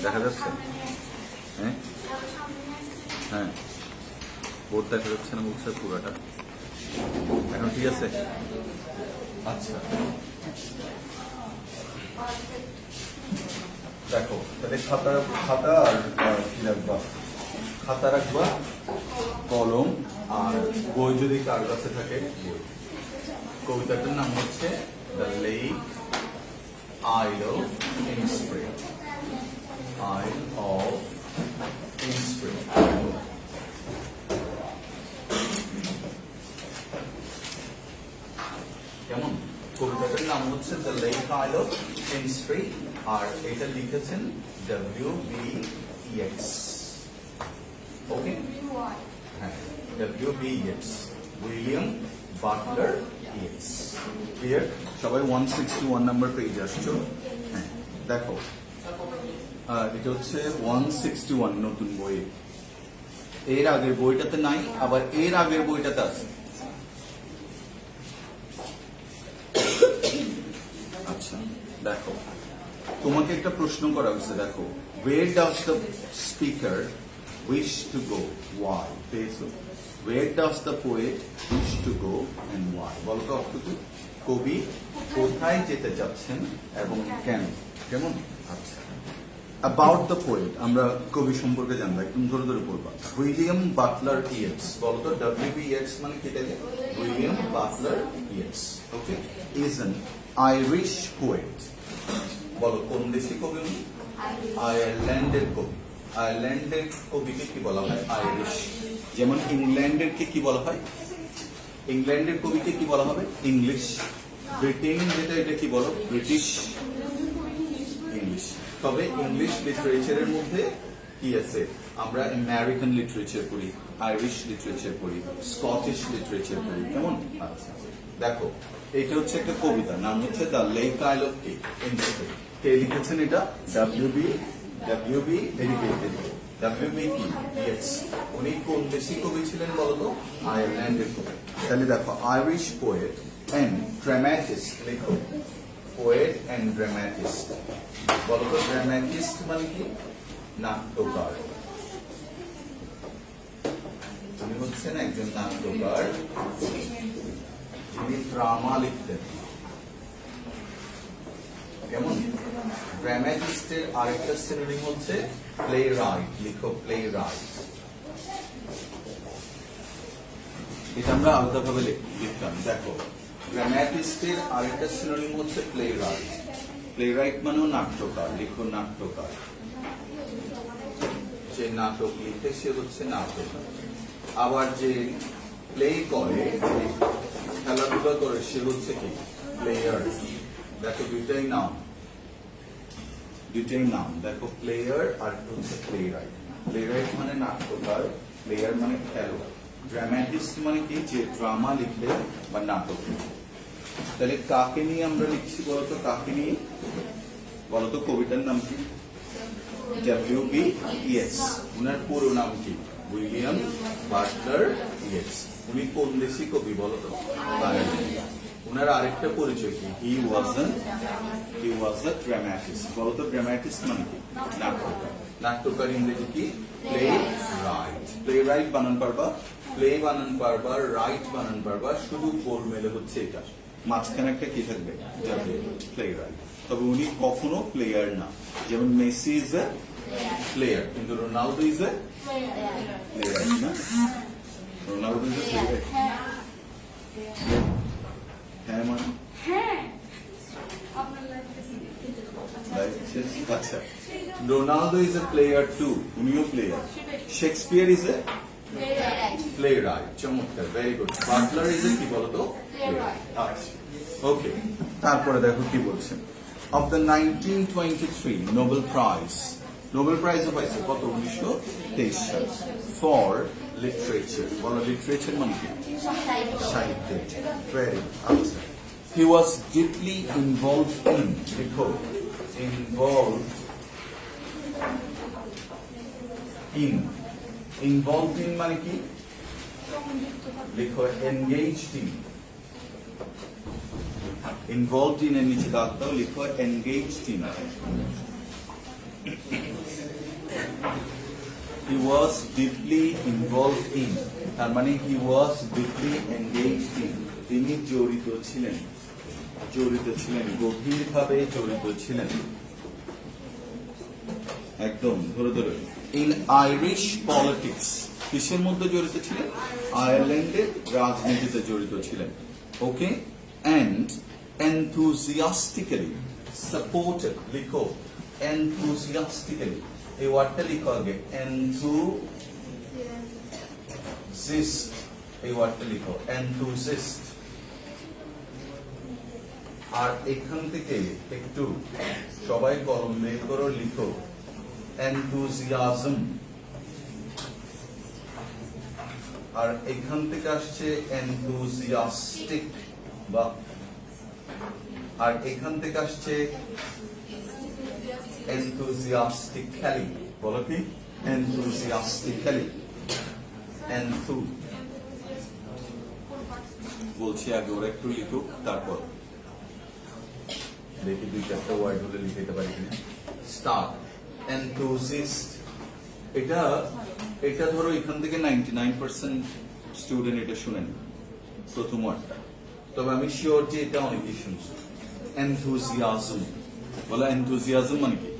দেখা যাচ্ছে? হ্যাঁ হ্যাঁ, বোর্ড দেখা যাচ্ছে না বলছে পুরাটা। এখন ঠিক আছে? আচ্ছা দেখো, তাহলে খাতা আর কি রাখবা? খাতা রাখবা, কলম আর বই যদি কার কাছে থাকে বই। কবিতাটার নাম হচ্ছে the lake isle of Innisfree. Isle of Innisfree. কেমন? কবিতাটার নাম হচ্ছে the lake isle of Innisfree, আর এটা লিখেছেন WB Yeats। ওকে, হ্যাঁ, WB Yeats, William Butler Yeats. Clear? সবাই 161 নাম্বার পেজ আসছো। হ্যাঁ দেখো, এটা হচ্ছে 161 নতুন বই। এর আগের বইটাতে নাই, আবার এর আগের বইটাতে আছে। আচ্ছা দেখো, তোমাকে একটা প্রশ্ন করা হয়েছে। দেখো, where does the speaker wish to go? Why? পেয়েছো? Where does the poet wish to go and why? বলো তো অর্থ কি? কবি কোথায় যেতে চাচ্ছেন এবং কেন? কেমন? আচ্ছা, about the poet আমরা কবি সম্পর্কে জানবো, একদম ধরে ধরে পড়বা। William Butler Yeats. বলো তো WB Yeats মানে কি তাহলে? William Butler Yeats. Okay, is an Irish poet। বলো কোন দেশি কবি উনি? আয়ারল্যান্ডের কবি। আয়ারল্যান্ডের কবিকে কি বলা হয়? আইরিশ। যেমন ইংল্যান্ডের কে কি বলা হয়? ইংল্যান্ডের কবিকে কি বলা হবে? ইংলিশ। ব্রিটেন যেটা, এটা কি বলো? ব্রিটিশ। ইংলিশ। তবে ইংলিশ লিটারেচারের মধ্যে কি আছে? আমরা আমেরিকান লিটারেচার পড়ি, আইরিশ লিটারেচার পড়ি, স্কটিশ লিটারেচার পড়ি। কেমন? আচ্ছা দেখো, এটা হচ্ছে একটা কবিতা, নাম হচ্ছে দ্য লেক আইল অফ ইনস্প্রিং। কে লিখেছেন এটা? WB Yeats। উনি কোন দেশি কবি ছিলেন বলতো? আয়ারল্যান্ডের কবি। তাহলে দেখো, আইরিশ পোয়েট এন্ড ড্রামাটিস্ট লেখো। Poet and dramatist. বলতো ড্রামাটিস্ট মানে কি? নাট্যকার। উনি হচ্ছেন একজন নাট্যকার যিনি ড্রামা লিখতেন। কেমন? ড্রামাটিস্টের আরেকটা সিনোনিম হচ্ছে প্লে রাইট। লিখো প্লে রাইট। এটা আমরা আলাদাভাবে লিখতাম। দেখো, ড্রামাটিস্টের আরেকটা সিনোনিম হচ্ছে প্লে রাইট। প্লে রাইট মানেও নাট্যকার। লিখো নাট্যকার। যে নাটক লিখে সে হচ্ছে নাট্যকার। আবার যে প্লে করে, খেলাধুলা করে, সে হচ্ছে কি? প্লেয়ার। দেখো দুইটাই নাম, দুইটাই নাম। দেখো, প্লেয়ার আর হচ্ছে প্লে রাইট। প্লে রাইট মানে নাট্যকার, প্লেয়ার মানে খেলোয়াড়। ড্রামাটিস্ট মানে কি? যে ড্রামা লিখে বা নাটক লিখে। তাহলে কাকে নিয়ে আমরা লিখছি বলতো? কাকে নিয়ে বলতো? কবিতার নাম কি? WB Yeats। উনার পুরো নাম কি? William Butler Yeats. উনি কোন দেশি কবি বলতো? আয়ারল্যান্ড। উনার আরেকটা পরিচয় কি? হি ওয়াজ আ ড্রামাটিস্ট। বলতো ড্রামাটিস্ট মানে কি? নাট্যকার। নাট্যকার ইংরেজি কি? Play right. প্লে রাইট বানান পারবা, প্লে বানান পারবা, রাইট বানান পারবা, শুধু গোল মেলে হচ্ছে এটা। মাঝখানে একটা কি থাকবে? Playwright. তবে উনি কখনো প্লেয়ার না। যেমন মেসি ইজ এ প্লেয়ার, কিন্তু রোনালদো ইজ এ প্লেয়ার না। Ronaldo is a player. হ্যাঁ মানে আচ্ছা, Ronaldo is a player too. উনিও প্লেয়ার। Shakespeare is a playwright. চমৎকার, very good. Butler is a কি বলতো? আচ্ছা ওকে, তারপরে দেখো কি বলছেন। Of the 1923 Nobel prize. Nobel প্রাইজও পাইছে কত? 1923 সাল। For literature. বলো লিটারেচার মানে কি? সাহিত্য। ভেরি আচ্ছা। He was deeply involved in, লিখো involved in, involved in মানে কি? লিখো engaged in। involved in এর নিচে দাগ দাও, লিখো engaged in। he was deeply involved in, তার মানে he was deeply engaged in, তিনি জড়িত ছিলেন, গভীরভাবে জড়িত ছিলেন, একদম ধরে ধরে। ইন আইরিশ পলিটিক্স, কিসের মধ্যে জড়িত ছিলেন? আয়ারল্যান্ডের রাজনীতিতে জড়িত ছিলেন। ওকে, এন্ড enthusiastically supported, লিখো enthusiastically, এই ওয়ার্ডটা লিখো আগে, enthusiast, এই ওয়ার্ডটা লিখো enthusiast। আর এখান থেকে একটু সবাই কলম বের করো, লিখো enthusiasm, আর এখান থেকে আসছে enthusiastic, বা আর এখান থেকে আসছে enthusiastically, বলো কি enthusiastically, enthu বলছি আগে, ওরা একটু লিখুক, তারপর দেখি দুই চারটা ওয়ার্ড হলে লিখতে পারি কিনা। স্টার, enthusiast, এটা ধরো এখান থেকে 99% স্টুডেন্ট এটা শুনেন প্রথম ওয়ার্ডটা, তবে আমি শিওর যে এটা অনেকেই শুনছে। enthusiasm, বলো enthusiasm মানে কি?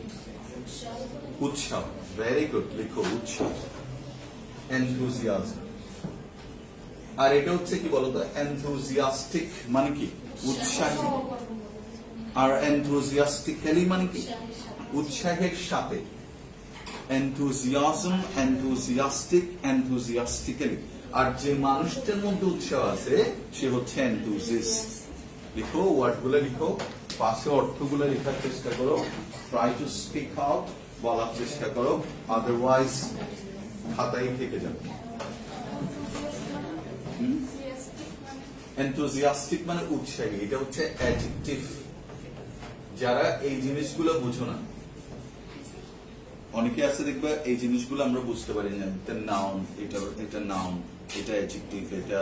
উৎসাহ, ভেরি গুড, লিখো উৎসাহ enthusiasm। আর এটা হচ্ছে কি বলতো, enthusiastic মানে কি? উৎসাহী। আর enthusiastically মানে কি? উৎসাহের সাথে। enthusiasm, enthusiastic, enthusiastically। আর যে মানুষটার মধ্যে উৎসাহ আছে সে হচ্ছে enthusiast। লিখো ওয়ার্ডগুলো, লিখো, পাশে অর্থগুলো লেখার চেষ্টা করো, ট্রাই টু স্পিক আউট, বলার চেষ্টা করো, আদারওয়াইজ খাতায় থেকে যাবে। enthusiastic মানে উৎসাহী, এটা হচ্ছে অ্যাডজেক্টিভ। যারা এই জিনিসগুলো বুঝো না, অনেকে আছে দেখবে এই জিনিসগুলো আমরা বুঝতে পারি না, এটা নাউন, এটা নাউন, এটা অ্যাডজেক্টিভ, এটা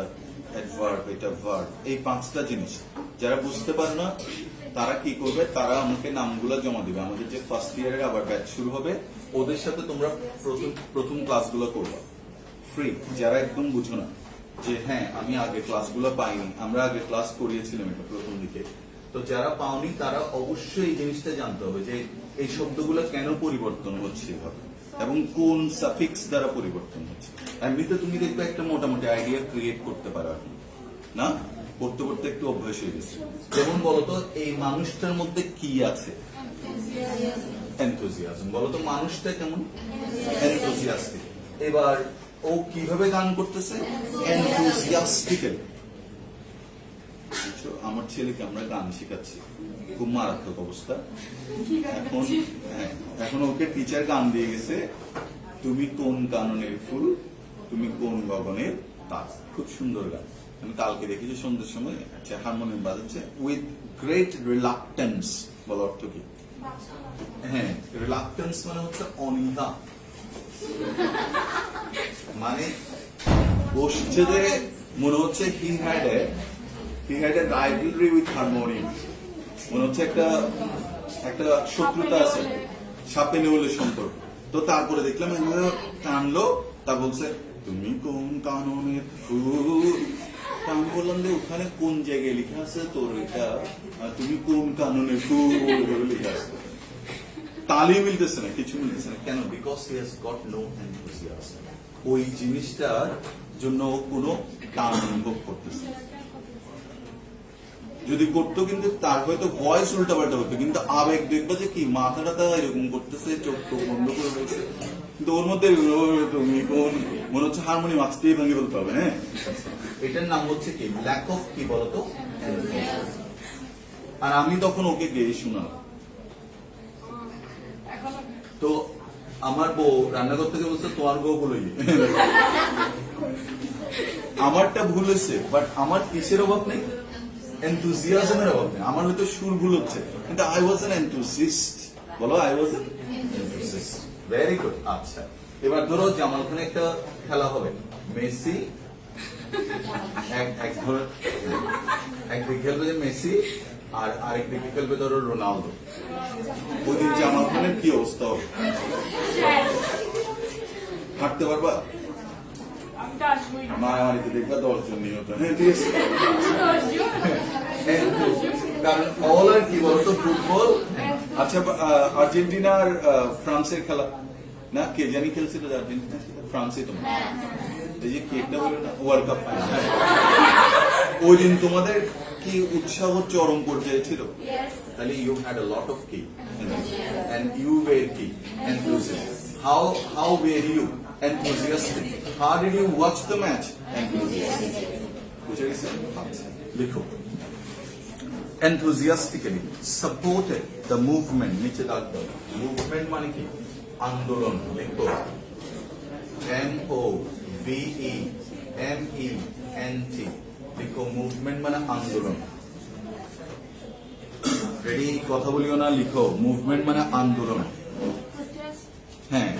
অ্যাডভার্ব, এটা ভার্ব, এই পাঁচটা জিনিস যারা বুঝতে পারে না তারা কি করবে, তারা আমাকে নামগুলো জমা দিবে। আমাদের যে ফার্স্ট ইয়ারের আবার ব্যাচ শুরু হবে, ওদের সাথে তোমরা প্রথম ক্লাসগুলো করবে ফ্রি। যারা একদম বুঝো না যে হ্যাঁ আমি আগে ক্লাসগুলো পাইনি, আমরা আগে ক্লাস করিয়েছিলাম এটা প্রথম দিকে, তো যারা পাওনি তারা অবশ্যই এই জিনিসটা জানতে হবে যে এই শব্দগুলো কেন পরিবর্তন হচ্ছে এভাবে এবং কোন সাফিক্স দ্বারা পরিবর্তন হচ্ছে। এমনিতে তুমি দেখবে একটা মোটামুটি আইডিয়া ক্রিয়েট করতে পারো এখন, না করতে করতে একটু অভ্যাস হয়ে গেছে। যেমন বলতো এই মানুষটার মধ্যে কি আছে? enthusiasm। বলতো মানুষটা কেমন? enthusiastic। এবার ও কিভাবে গান করতেছে? enthusiastically। আমার ছেলেকে আমরা গান শেখাচ্ছি, খুব মারাত্মক অবস্থা এখন ওকে টিচার গান দিয়ে গেছে, তুমি কোন কাননের ফুল, তুমি কোন গগনের তাস, খুব সুন্দর গান। আমি কালকে দেখেছি সন্ধ্যের সময় হারমোনিয়াম বাজাচ্ছে উইথ গ্রেট রিলাক্টেন্স। বলো অর্থ কি? হ্যাঁ, রিলাক্টেন্স মানে হচ্ছে অনীহা, মানে বসছে যে মনে হচ্ছে he had a rivalry with harmonium, মনে হচ্ছে একটা শত্রুতা আছে, সাপে নেউলের সম্পর্ক। তো তারপরে দেখলাম টানলো, তা বলছে তুমি কোন কাননের ফুল, আমি বললাম যে ওখানে কোন জায়গায় লেখা আছে তোর এটা, তুমি কোন কাননের ফুল লেখা আছে, তালি মিলতেছে না, কিছু মিলতেছে না। কেন? Because he has got no enthusiasm. ওই জিনিসটার জন্য কোনো টান অনুভব করতেছে। যদি করতো কিন্তু তার হয়তো ভয়েস উল্টা পাল্টা হতো, কিন্তু আবেগ দেখবে যে কি মাথাটা এরকম করতেছে, চোখ বন্ধ করে বলছে, কিন্তু ওর মধ্যে তুমি কোন মনে হচ্ছে হারমোনিয়াম আজকেই ভেঙে বলতে হবে। হ্যাঁ, এটার নাম হচ্ছে কি ল্যাক অফ কি বলতো। আর আমি তখন ওকে গেয়ে শোনালাম। তো আমার বউ রান্নাঘর থেকে বলছে তোমার বউ ভুল হয়ে আমারটা ভুল হয়েছে, বাট আমার কিসের অভাব নেই? এনথুজিয়াজমের অভাব নেই। আমার হয়তো সুর ভুল হচ্ছে, কিন্তু আই ওয়াজ এন এনথুজিস্ট। বলো I was an enthusiast. Very good. আচ্ছা, এবার ধরো জামাল খানে একটা খেলা হবে, মেসি একদিকে খেলবে যে মেসি আর আরেকদিকে খেলবে ধরো রোনালদো। ওই দিন জামাল খানের কি অবস্থা হবে? হাঁটতে পারবা? আমি তো আসবোই না। মারামারিতে দেখবা 10 জন নিহত। হ্যাঁ ঠিক আছে। কারণ অল আর কি বলতো ফুটবল। আচ্ছা আর্জেন্টিনার ফ্রান্সের খেলা না কে জানি খেলছিল আর্জেন্টিনা ফ্রান্সে তোমার এই যে কেকটা হলো না ওয়ার্ল্ড কাপ ফাইনাল ওই দিন তোমাদের কি উৎসাহ চরম পর্যায়ে ছিল তাহলে you had a lot of cake and you were key enthusiastic how were you enthusiastic how did you watch the match enthusiastic বুঝে গেছে লিখো enthusiastically supported the movement নিচে দাগ দাও মুভমেন্ট মানে কি আন্দোলন লিখো MOVEMENT লিখো মুভমেন্ট মানে আন্দোলন রেডি কথা বলিও না লিখো মুভমেন্ট মানে আন্দোলন হ্যাঁ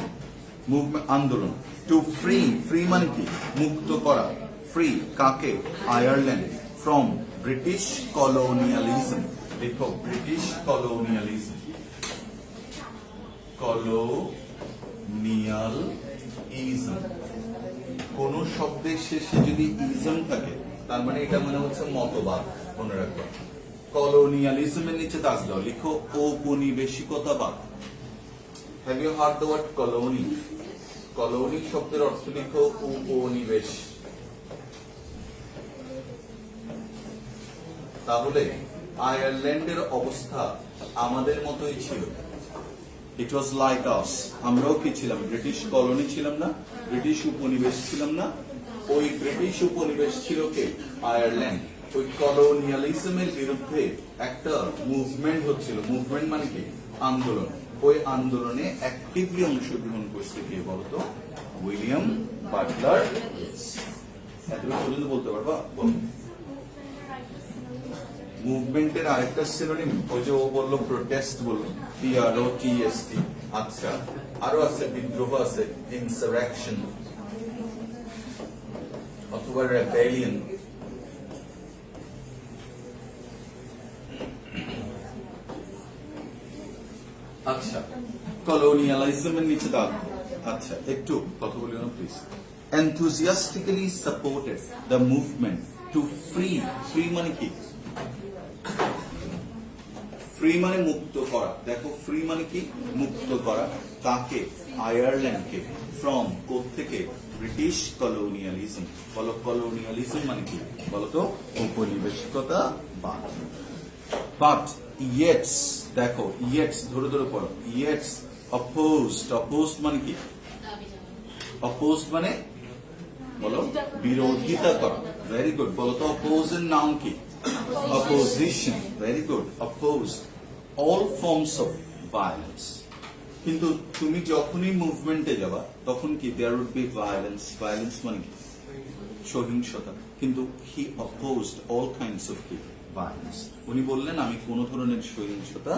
মুভমেন্ট আন্দোলন টু ফ্রি মানে কি মুক্ত করা ফ্রি কাকে আয়ারল্যান্ড ফ্রম ব্রিটিশ কলোনিয়ালিজম দেখো ব্রিটিশ কলোনিয়ালিজম কলোনিয়ালিজম কোন শব্দের শেষে যদি ইজম থাকে তার মানে এটা মনে হচ্ছে মতবাদ মনে রাখবা কলোনিয়ালিজমের নিচে দাগ দাও লিখো ঔপনিবেশিকতাবাদ have you heard the word colony colony শব্দের অর্থ লিখো উপনিবেশ তাহলে আয়ারল্যান্ডের অবস্থা আমাদের মতোই ছিল ইট ওয়াজ লাইক আস আমরাও কি ছিলাম ব্রিটিশ কলোনি ছিলাম না ব্রিটিশ উপনিবেশ ছিলাম না ওই ব্রিটিশ উপনিবেশ ছিল কে আয়ারল্যান্ড ওই কলোনিয়ালিজমের বিরুদ্ধে একটা মুভমেন্ট হচ্ছিল মুভমেন্ট মানে কি আন্দোলন ওই আন্দোলনে অ্যাক্টিভলি অংশগ্রহণ করছে কে বলতো উইলিয়াম বাটলার এতটুকু পর্যন্ত বলতে পারবা বলো মুভমেন্টের আরেকটা সিনোনিম ওই যে ও বললো প্রোটেস্ট বললো PROTEST আচ্ছা আরো আছে বিদ্রোহ আছে ইনসারেকশন অথবা রেবেলিয়ন আচ্ছা কলোনিয়ালিজমের নিচে দাগ আচ্ছা একটু কথা বলি না please enthusiastically supported the movement to free মানে কি ফ্রি মানে মুক্ত করা দেখো ফ্রি মানে কি মুক্ত করা কাকে আয়ারল্যান্ডকে ফ্রম থেকে ব্রিটিশ কলোনিয়ালিজম বলো কলোনিয়ালিজম মানে কি বলতো ঔপনিবেশিকতা বাট ইয়েটস দেখো ইয়েটস ধরে ধরে পড়ো ইয়েটস অপোজড মানে কি অপোজড মানে বলো বিরোধিতা করা ভেরি গুড বলো তো অপোজ এর নাম কি opposition very good opposed all forms of violence কিন্তু তুমি যখনই মুভমেন্টে যাবা তখন কি there would be violence মানে কি সহিংসতা কিন্তু he opposed all kinds of violence উনি বললেন আমি কোন ধরনের সহিংসতা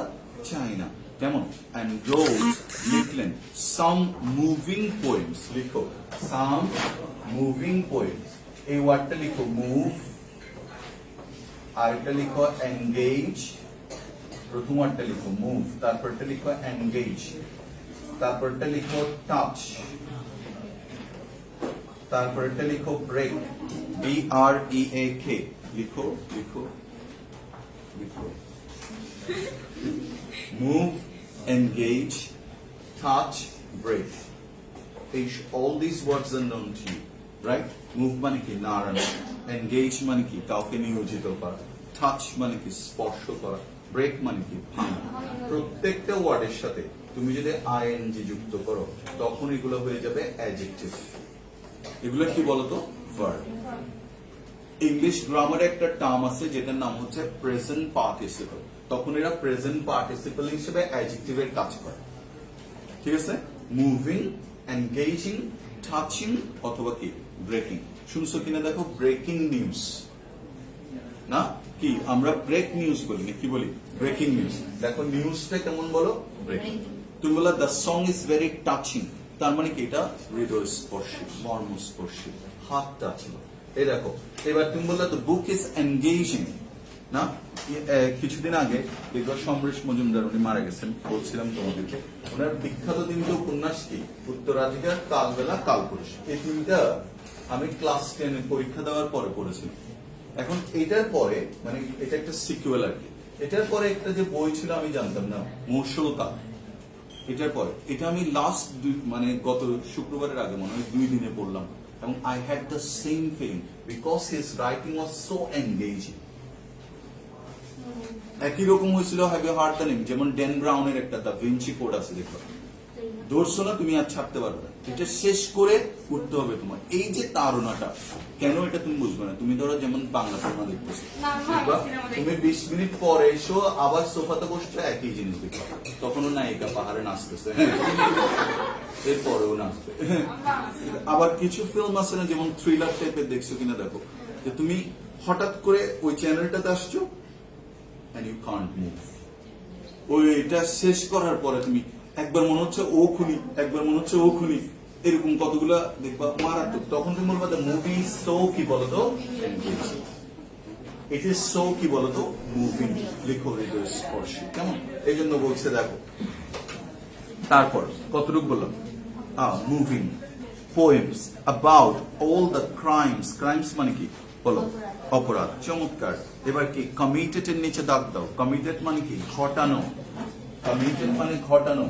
চাই না কেমন and wrote লিখলেন some moving poems লিখো some moving poems এই ওয়ার্ডটা লিখো move আরেকটা লিখো এনগেজ প্রথম ওয়ার্ডটা লিখো মুভ তারপরটা লিখো এনগেজ তারপরটা লিখো টাচ তারপরটা লিখো ব্রেক BREAK লিখো লিখো লিখো move engage touch break all these words are known to you right move মানে কি নাড়ানো এনগেজ মানে কি কাউকে নিয়োজিত করা টাচ মানে কি স্পর্শ করা ব্রেক মানে কি ভাঙা প্রত্যেকটা ওয়ার্ডের সাথে তুমি যদি আইএনজি যুক্ত করো তখন এগুলো হয়ে যাবে অ্যাডজেক্টিভ এগুলো কি বলতো ভার্ব ইংলিশ গ্রামারে একটা টার্ম আছে যেটার নাম হচ্ছে প্রেজেন্ট পার্টিসিপল তখন এরা প্রেজেন্ট পার্টিসিপল হিসেবে অ্যাডজেক্টিভের কাজ করে ঠিক আছে মুভিং এনগেজিং টাচিং অথবা কি ব্রেকিং শুনছো কিনা দেখো ব্রেকিং নিউজ না কি আমরা ব্রেক নিউজ বলি না কি বলি ব্রেকিং নিউজ দেখো নিউজটা কেমন বলো ব্রেকিং তুমি বলো the song is very touching তার মানে কি এটা হৃদয়স্পর্শী মর্মস্পর্শী হাত টাচিং এই দেখো এবার তুমি বললে দ্য বুক ইজ এনগেজিং না কিছুদিন আগে দেখো সমরেশ মজুমদার উনি মারা গেছেন, বলছিলাম তোমাদেরকে ওনার বিখ্যাত তিনটে উপন্যাস কি উত্তরাধিকার, কালবেলা, কালপুরুষ। এই তিনটা আমি ক্লাস 10 পরীক্ষা দেওয়ার পরে পড়েছিলাম। এখন এটার পরে মানে এটা একটা সিকুয়েল আর কি। এটার পরে একটা যে বই ছিল আমি জানতাম না, মৌসুল কাল। এটার পরে এটা আমি লাস্ট মানে গত শুক্রবারের আগে মনে হয় 2 দিনে পড়লাম এবং I had the same feeling because his writing was so engaging. একই রকম হয়েছিল have you heard the name, যেমন ড্যান ব্রাউনের একটা দ্য ভিঞ্চি কোড আছে, দেখো ধরছো না তুমি আর ছাড়তে পারবে না, এটা শেষ করে উঠতে হবে তোমার। এই যে তাড়নাটা কেন এটা তুমি বুঝবে না। তুমি ধরো যেমন বাংলা সিনেমা দেখতেছো, তুমি 20 মিনিট পরে এসো আবার সোফাতে বসছো একই জিনিস দেখো, তখনও নায়িকা পাহাড়ে নাচতেছে, এরপরেও নাচবে। আবার কিছু ফিল্ম আছে না যেমন থ্রিলার টাইপের, দেখছো কিনা দেখো, যে তুমি হঠাৎ করে ওই চ্যানেলটাতে আসছো and you can't move। ওইটা শেষ করার পরে তুমি একবার মনে হচ্ছে ও খুনি, একবার মনে হচ্ছে ও খুনি, এরকম কতগুলা দেখবা মারাত্মক। তখন তুমি বলবা মুভি সো কি বলতো, ইট ইজ সো কি বলতো মুভিং, লিখো হৃদয় স্পর্শী, কেমন? এই জন্য বলছে দেখো। তারপর কতটুকু বললাম, moving poems about all the crimes. Crimes মানে কি বলো, অপরাধ। চমৎকার। এবার কি কমিটেড এর নিচে দাগ দাও। কমিটেড মানে কি ঘটানো, কমিটেড মানে ঘটানো।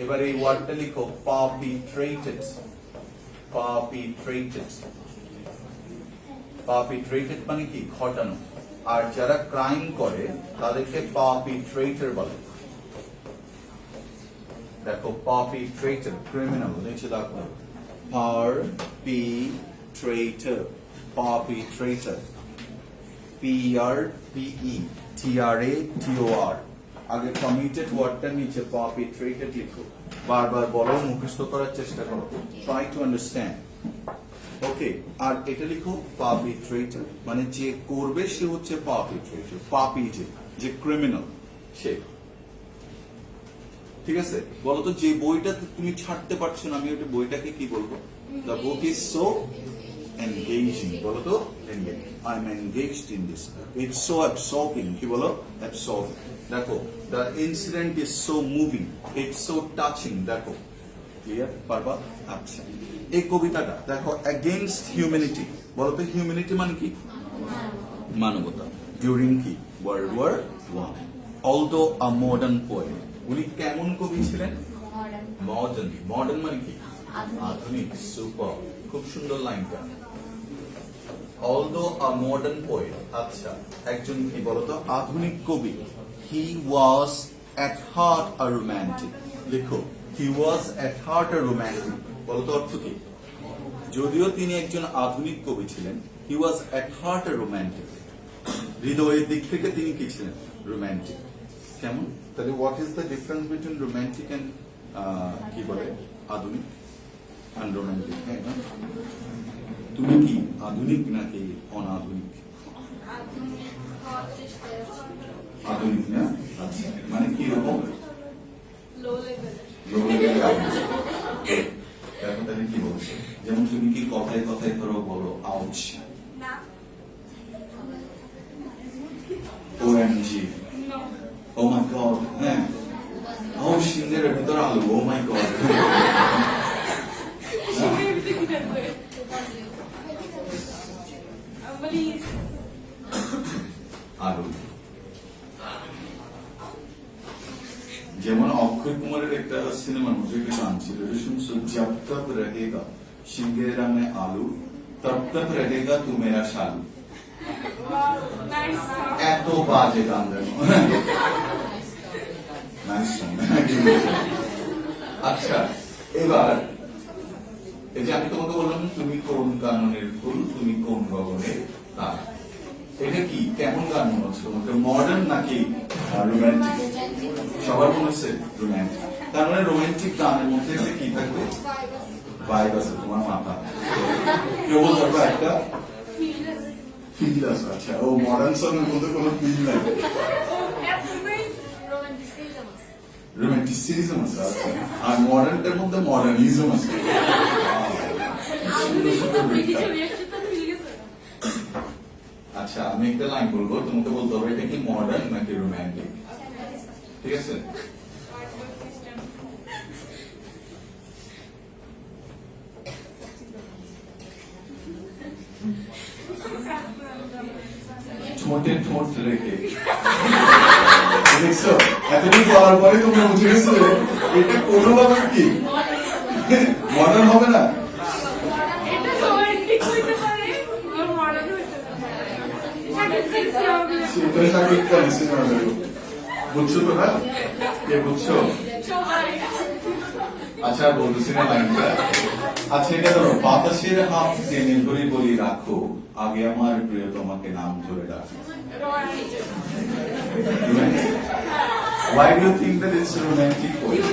এবার এই ওয়ার্ডটা লিখো পারপিট্রেটেড। পারপিট্রেটেড, পারপিট্রেটেড মানে কি ঘটানো। আর যারা ক্রাইম করে তাদেরকে পারপিট্রেটর বলে। দেখো পারপিট্রেটর ক্রিমিনাল, নিচে দাগ দাও পারপিট্রেটর, পারপিট্রেটর, PRPETRATOR। আগে কমিটেড ওয়ার্ডটার নিচে পারপিট্রেটেড লিখো, বারবার বলো, মুখস্থ করার চেষ্টা করো, ট্রাই টু আন্ডারস্ট্যান্ড। ওকে, আর এটা লিখো পারপিট্রেটর মানে যে করবে সে হচ্ছে পারপিট্রেটর, পাপি যে ক্রিমিনাল সে। ঠিক আছে, বলো তো যে বইটা তুমি ছাড়তে পারছো না, আমি ওই বইটাকে কি বলবো? The book is so engaging, বলো তো engaging, I'm engaged in this, it's so absorbing, কি বলো absorbing। দেখো the incident is so moving, it's so touching, দেখো ক্লিয়ার পারবা? আচ্ছা, এই কবিতাটা দেখো against humanity, বলো তো হিউম্যানিটি মানে কি? মানবতা। during কি World War I, although a modern poet। উনি কেমন কবি ছিলেন? মডার্ন। মডার্ন মানে কি আধুনিক। সুপার, খুব সুন্দর লাইনটা। although a modern poet, আচ্ছা একজন কি বলতো আধুনিক কবি। he was at heart a romantic, লিখো he was at heart a romantic, বলতো অর্থ কি? যদিও তিনি একজন আধুনিক কবি ছিলেন, he was at heart a romantic, হৃদয়ের দিক থেকে তিনি কি ছিলেন? রোমান্টিক। কেমন? তাহলে what is the difference between romantic and কি বলে আধুনিক and romantic? তুমি কি আধুনিক নাকি অনাধুনিক? আধুনিক না? আচ্ছা, মানে কি রকম? Low level. এখন তাহলে কি বলছো? যেমন তুমি কি কথায় কথায় ধরো বলো ouch, OMG, oh my god, হ্যাঁ, ও সিংহের ভিতর আলো, oh my god। আলু, যেমন অক্ষয় কুমারের একটা সিনেমার মধ্যে একটা গান ছিল, শুনছো জব তক রহেগা সিংহের রামে আলু, তব তক রহেগা তু মেরা শালু। এত বাজে গান জানো। আচ্ছা, এবার এই যে আমি তোমাকে বললাম তুমি কোন কাননের ফুল, তুমি কোন গগনের তারা, এটা কি কেমন গান মনে হচ্ছে তোমাকে? মডার্ন নাকি রোমান্টিক? সবার মনে হচ্ছে রোমান্টিক। তার মানে রোমান্টিক গানের মধ্যে একটা কি থাকবে? ভাইব আছে। তোমার মাথা কেউ বলতে একটা ফিল আছে। আচ্ছা, ও মডার্ন সং এর মধ্যে কোনো ফিল নাই, রোমান্টিসিজম আছে। আচ্ছা, আর মডার্নটার মধ্যে মডার্নিজম আছে। আচ্ছা আমি একটা লাইন বলবো, তোমাকে বলতে হবে এটা কি মডার্ন নাকি রোমান্টিক, ঠিক আছে? ঠোঁটে ঠোঁট রেখে দেখছো, এতদিন বলার পরে তোমরা বুঝে গেছো এটা কোনোভাবে কি মডার্ন হবে না। এটা রোমান্টিক হইতে পারে, আর মডার্ন হইতে পারে। সেটা সাকিব খান সিনেমা দেখো, বুঝছো তো না? কে বুঝছো? সবাই আচ্ছা বলতেছি না লাইনটা। আচ্ছা এটা ধরো, বাতাসের হাত টেনে ধরে বলি রাখো, আগে আমার প্রিয় তোমাকে নাম ধরে ডাকো। Why do you think that it's a romantic poem?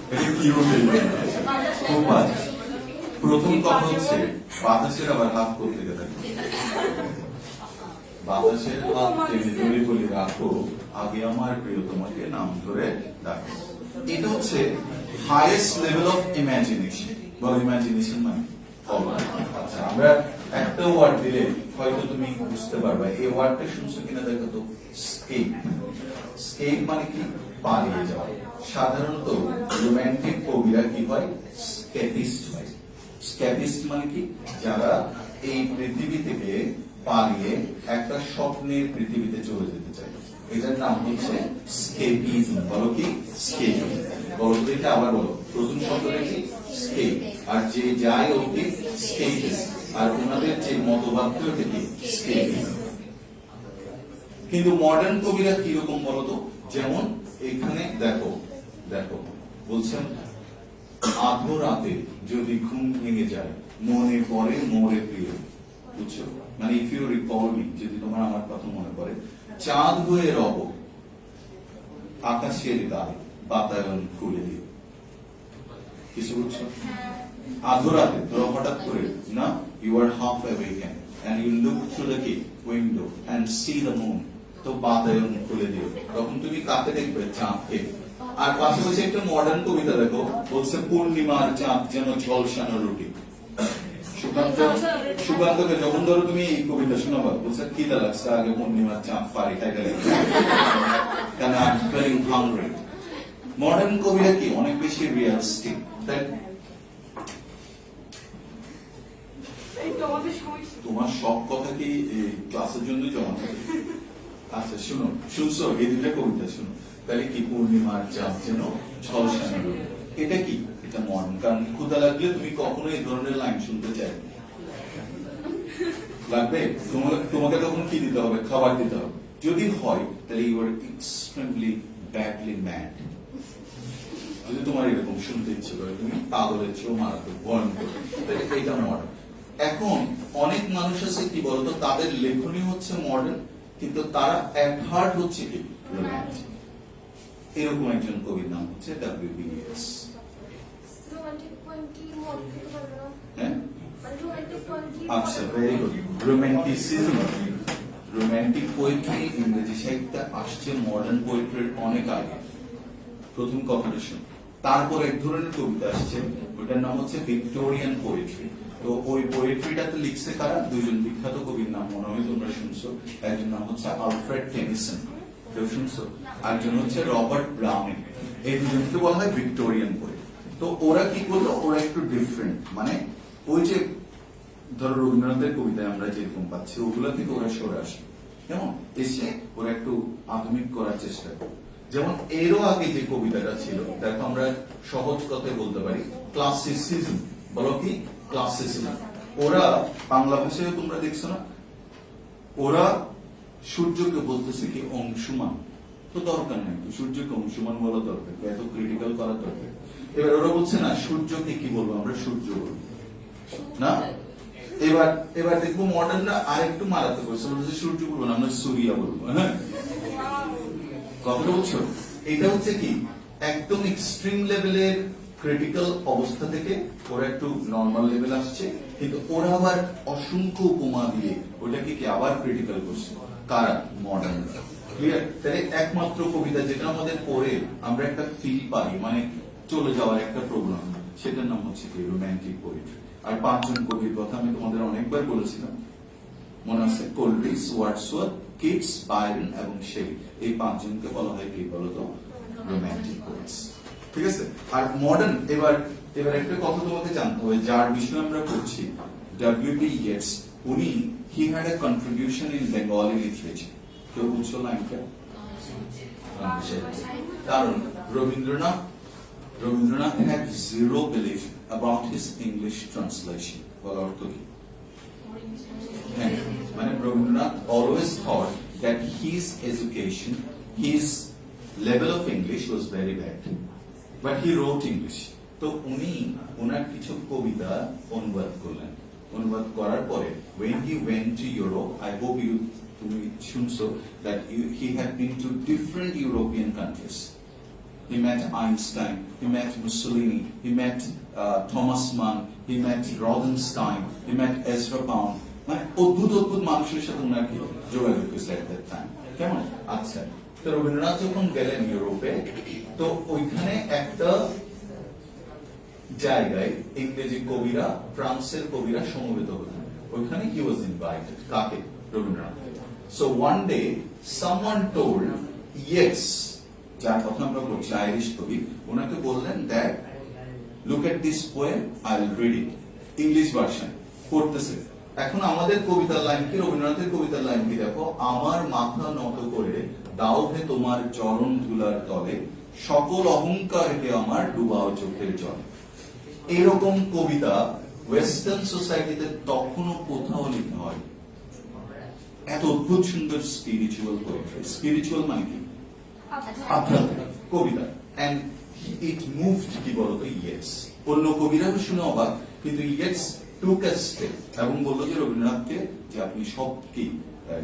Very cute. খুব ভালো। প্রথম কথা হচ্ছে বাতাসের আবার হাত করতে গেলে বাতাসের হাত টেনে ধরে বলি রাখো, আগে আমার প্রিয় তোমাকে নাম ধরে ডাকো। এটা হচ্ছে highest level of imagination. Ball imagination মানে আচ্ছা আমরা একটা ওয়ার্ড দিলে হয়তো তুমি বুঝতে পারবে। এই ওয়ার্ডটা শুনছো কিনা দেখো তো, স্কেপ। স্কেপ মানে কি? পালিয়ে যাওয়া। সাধারণত রোমান্টিক কবিরা কি হয়? স্কেপিস্ট হয়। স্কেপিস্ট মানে কি? যারা এই পৃথিবী থেকে পালিয়ে একটা স্বপ্নের পৃথিবীতে চলে যেতে চায়, এটার নাম হচ্ছে স্কেপিজম। বলো কি? স্কেপিজম। বলো তো এটা আবার বলো, প্রথম শব্দটা কি? স্কেপ। আর যে যায় ও কি? স্কেপিস্ট। আর ওনাদের যে মতবাদ ওটা কি? স্কেপিজম। কিন্তু মডার্ন কবিরা কিরকম বলতো? যেমন এখানে দেখো দেখো বলছেন, আধো রাতে যদি ঘুম ভেঙে যায়, মনে পড়ে মোরে প্রিয়। বুঝছো? মানে ইফ ইউ রিকল মি, যদি তোমার আমার কথা মনে পড়ে, চাঁদ হয়ে রব আকাশের গায়ে, বাতায়ন খুলে দিও। কিছু বুঝছো? আধো রাতে ধরো হঠাৎ করে না, you are half awaken and you look through the window and see the moon, তো বাতায়ন খুলে দিও। তখন তুমি কাকে দেখবে? চাঁদকে। আর পাশাপাশি একটা মডার্ন কবিতা দেখো, বলছে পূর্ণিমার চাঁদ যেন ঝলসানো রুটি। সুকান্তকে যখন ধরো তুমি এই কবিতা শোনাবা, বলছে খিদা লাগছে, আগে পূর্ণিমার চাঁদ ফাড়ি খাইতে লাগবে, কেন I am feeling hungry. Modern কবিরা কি অনেক বেশি রিয়ালিস্টিক, তাই? তোমার সব কথা কি ক্লাসের জন্যই জমা থাকে? আচ্ছা শুনো, শুনছো এই দুটা কবিতা শুনো, তাহলে কি পূর্ণিমার চাঁদ যেন ঝলসানো রুটি, এটা কি? এটা মডার্ন। কারণ ক্ষুধা লাগলে তুমি কখনো এই ধরনের লাইন শুনতে চাইবে? লাগবে? তোমাকে তখন কি দিতে হবে? খাবার দিতে হবে। যদি হয় তাহলে you are extremely badly mad. যদি তোমার এরকম শুনতে ইচ্ছে করে, তুমি পাগলের চেয়েও মারাত্মক ভয়ঙ্কর, তাহলে এটা মডার্ন। এখন অনেক মানুষ আছে কি বলতো, তাদের লেখনী হচ্ছে মডার্ন, কিন্তু তারা এট হার্ট হচ্ছে কি? রোমান্টিক। এরকম একজন কবির নাম হচ্ছে WBS। আচ্ছা very good. Romanticism, romantic poetry ইংরেজি সাহিত্যে আসছে মডার্ন পোয়েট্রির অনেক আগে। প্রথম কথাটা শুন। তারপর এক ধরনের কবিতা আসছে, ওটার নাম হচ্ছে ভিক্টোরিয়ান পোয়েট্রি। তো ওই পোয়েট্রিটাতে লিখছে কারা? দুইজন বিখ্যাত কবির নাম মনে হয় তোমরা শুনছো। একজন নাম হচ্ছে আলফ্রেড টেনিসন, কেউ শুনছো? আরেকজন হচ্ছে রবার্ট ব্রাউনিং। এই দুজনকে বলা হয় ভিক্টোরিয়ান পোয়েট। তো ওরা কি করলো? ওরা একটু ডিফারেন্ট, মানে ওই যে ধরো রবীন্দ্রনাথের কবিতায় আমরা যেরকম পাচ্ছি, ওগুলা থেকে ওরা সরে আসে, যেমন এসে ওরা একটু আধুনিক করার চেষ্টা করে। যেমন এরও আগে যে কবিতাটা ছিল, দেখো আমরা সহজ কথায় বলতে পারি ক্লাসিসিজম। বলো কি? ক্লাসিসিজম। ওরা বাংলা ভাষায় তোমরা দেখছো না, ওরা সূর্যকে বলতেছে কি অংশুমান। তো দরকার নেই তো সূর্যকে অংশুমান বলা দরকার, এত ক্রিটিক্যাল করা দরকার। এবার ওরা বলছে না, সূর্যকে কি বলবো আমরা? সূর্য বলবো না। এবার এবার দেখবো মডার্নরা আরেকটু মারাত্মক করছে, বলছে সূর্য বলবো না, আমরা সূর্যা বলবো। হ্যাঁ, কথাটা বুঝছো? এটা হচ্ছে কি একদম এক্সট্রিম লেভেলের ক্রিটিক্যাল অবস্থা থেকে ওরা একটু নর্মাল লেভেল আসছে, কিন্তু ওরা আবার অসংখ্য উপমা দিয়ে ওটাকে কি আবার ক্রিটিক্যাল করছে। কারা? মডার্নরা। ক্লিয়ার? তাহলে একমাত্র কবিতা যেটা আমাদের পড়ে আমরা একটা ফিল পাই, মানে চলে যাওয়ার একটা প্রোগ্রাম, সেটার নাম হচ্ছে কি? Romantic poetry. আর পাঁচজন কবির কথা আমি তোমাদের অনেকবার বলেছিলাম, মনে আছে? কোলরিজ, ওয়ার্ডসওয়ার্থ, কিটস, বায়রন এবং শেলি, এই পাঁচজনকে বলা হয় কি বলতো? Romantic poets. ঠিক আছে? আর মডার্ন, এবার একটা কথা তোমাকে জানতে হবে, যার বিষয়ে আমরা পড়ছি, ডব্লিউ.বি. ইয়েটস, উনি he had a contribution in Bengali literature. কেউ বুঝছো লাইনটা? কারণ Rabindranath had zero belief about his English translation. বলার অর্থ কি? হ্যাঁ, মানে Rabindranath always thought that his education, his level of English was very bad, but he wrote English. তো উনি ওনার কিছু কবিতা অনুবাদ করলেন। অনুবাদ করার পরে when he went to Europe, I hope তুমি শুনছো that he had been to different European countries. He met Einstein, he met Mussolini, he met Thomas Mann, he met Rothenstein, he met Ezra Pound. মানে অদ্ভুত মানুষের সাথে ওনার কি যোগাযোগ হয়েছে at that time. কেমন? আচ্ছা, তো রবীন্দ্রনাথ যখন গেলেন ইউরোপে, তো ওইখানে একটা জায়গায় ইংরেজি কবিরা, ফ্রান্সের কবিরা সমবেত হলেন। ওইখানে he was invited. কাকে? Rabindranath. So one day someone told Yeats, যার কথা আমরা বলছি, আইরিশ কবি, ওনাকে বললেন that look at this poem, I'll read it. English version পড়তেছে। এখন আমাদের কবিতার লাইন কি, রবীন্দ্রনাথের কবিতার লাইন কি দেখো, আমার মাথা নত করে দাও হে তোমার চরণ ধুলার তলে, সকল অহংকার হে আমার ডুবাও চোখের জল। এরকম কবিতা ওয়েস্টার্ন সোসাইটিতে তখনও কোথাও লেখা হয়। এত অদ্ভুত সুন্দর স্পিরিচুয়াল পোয়েট্রি। স্পিরিচুয়াল মানে কি? আধ্যাত্মিক কবিতা। এন্ড ইট মুভড কি বলতো ইয়েটস। অন্য কবিরা শুনে অবাক, কিন্তু ইয়েটস টুক আ স্টেপ এবং বললো যে রবীন্দ্রনাথকে যে আপনি সব কি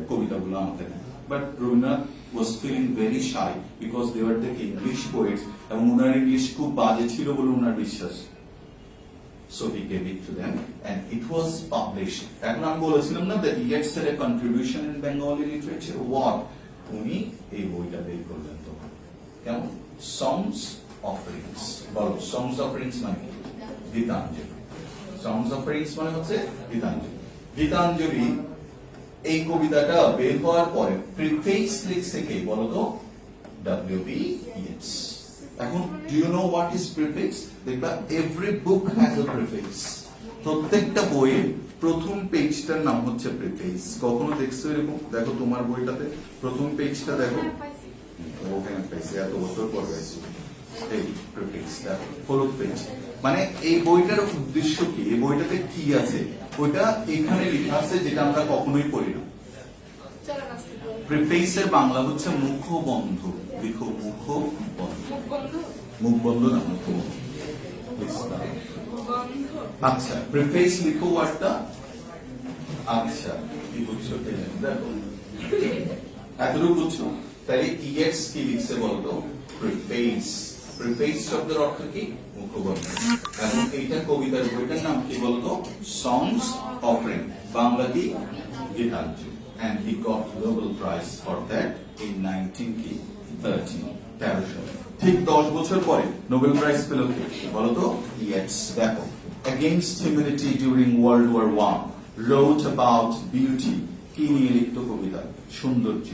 কবিতাগুলো আমাকে দেন। But Rabindranath was feeling very shy because they were the English poets এবং উনার ইংলিশ খুব বাজে ছিল বলে উনার বিশ্বাস। So he gave it to them and it was published. এখন আমি বলেছিলাম না that Yeats had a contribution in Bengali literature. What? উনি এই বইটা বের করলেন তখন। কেমন? Songs Offerings. বলো, Songs Offerings মানে কি? গীতাঞ্জলি। Songs Offerings মানে হচ্ছে গীতাঞ্জলি। গীতাঞ্জলি এই কবিতাটা বের হওয়ার পরে প্রিফেস লিখছে কে বলো তো? ডব্লিউ.বি. ইয়েটস। এখন do you know what is prefix? দেখবা every book has a prefix. প্রত্যেকটা বইয়ের প্রথম পেজটার নাম হচ্ছে প্রিফেস। কখনো দেখছো এরকম? দেখো তোমার বইটাতে প্রথম পেজটা দেখো। ওখানে পাইছি, এত বছর পর পাইছি। এই প্রিফিক্স দেখো, হলুদ পেজ। মানে এই বইটার উদ্দেশ্য কি, এই বইটাতে কি আছে ওইটা এখানে লেখা আছে, যেটা আমরা কখনোই পড়ি না। প্রিফেসের বাংলা হচ্ছে মুখবন্ধ। দেখো, মুখবন্ধ, মুখবন্ধ না মুখবন্ধ। আচ্ছা, প্রিফেস লিখো ওয়ার্ডটা। আচ্ছা, কি বুঝছো? দেখো, এতটুকু বুঝছো? তাহলে ইয়েটস কি লিখছে বলতো? প্রিফেস। প্রিফেস শব্দের অর্থ কি? মুখবন্ধ। এবং এইটা কবিতার বইটার নাম কি বলতো? সংস অফারিং। বাংলা কি? Gitanjali. And he got Nobel Prize for that in 1913 সালে। ঠিক 10 বছর পরে নোবেল প্রাইজ পেল কে বলতো? ইয়েটস। দেখো, Against Humility During World War I, wrote about beauty. কি নিয়ে লিখত কবিতা? সৌন্দর্য।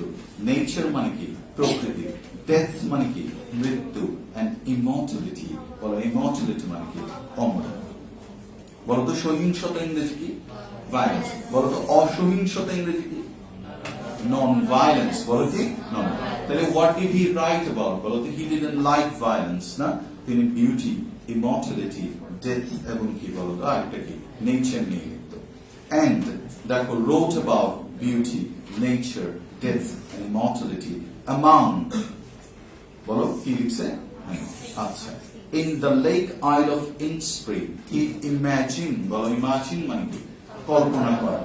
নেচার মানে কি? প্রকৃতি। ডেথ মানে কি? মৃত্যু। and immortality, বলো immortality মানে কি? অমর। বলতো সহিংসতা ইংরেজি কি? ভায়োলেন্স। বলতো অসহিংসতা ইংরেজি কি? Non violence. বলো কি? নন। তাহলে what did he write about? বলতো he didn't like violence, না? তিনি বিউটি, ইমর্টালিটি, ডেথ এবং কি বলতো আরেকটা কি? নেচার নিয়ে লিখত। and দেখো, wrote about beauty, nature, death and immortality among, বলো কি লিখছে? আচ্ছা, in the lake isle of Innisfree he imagined, বলো ইমাজিন মানে কি? কল্পনা করা।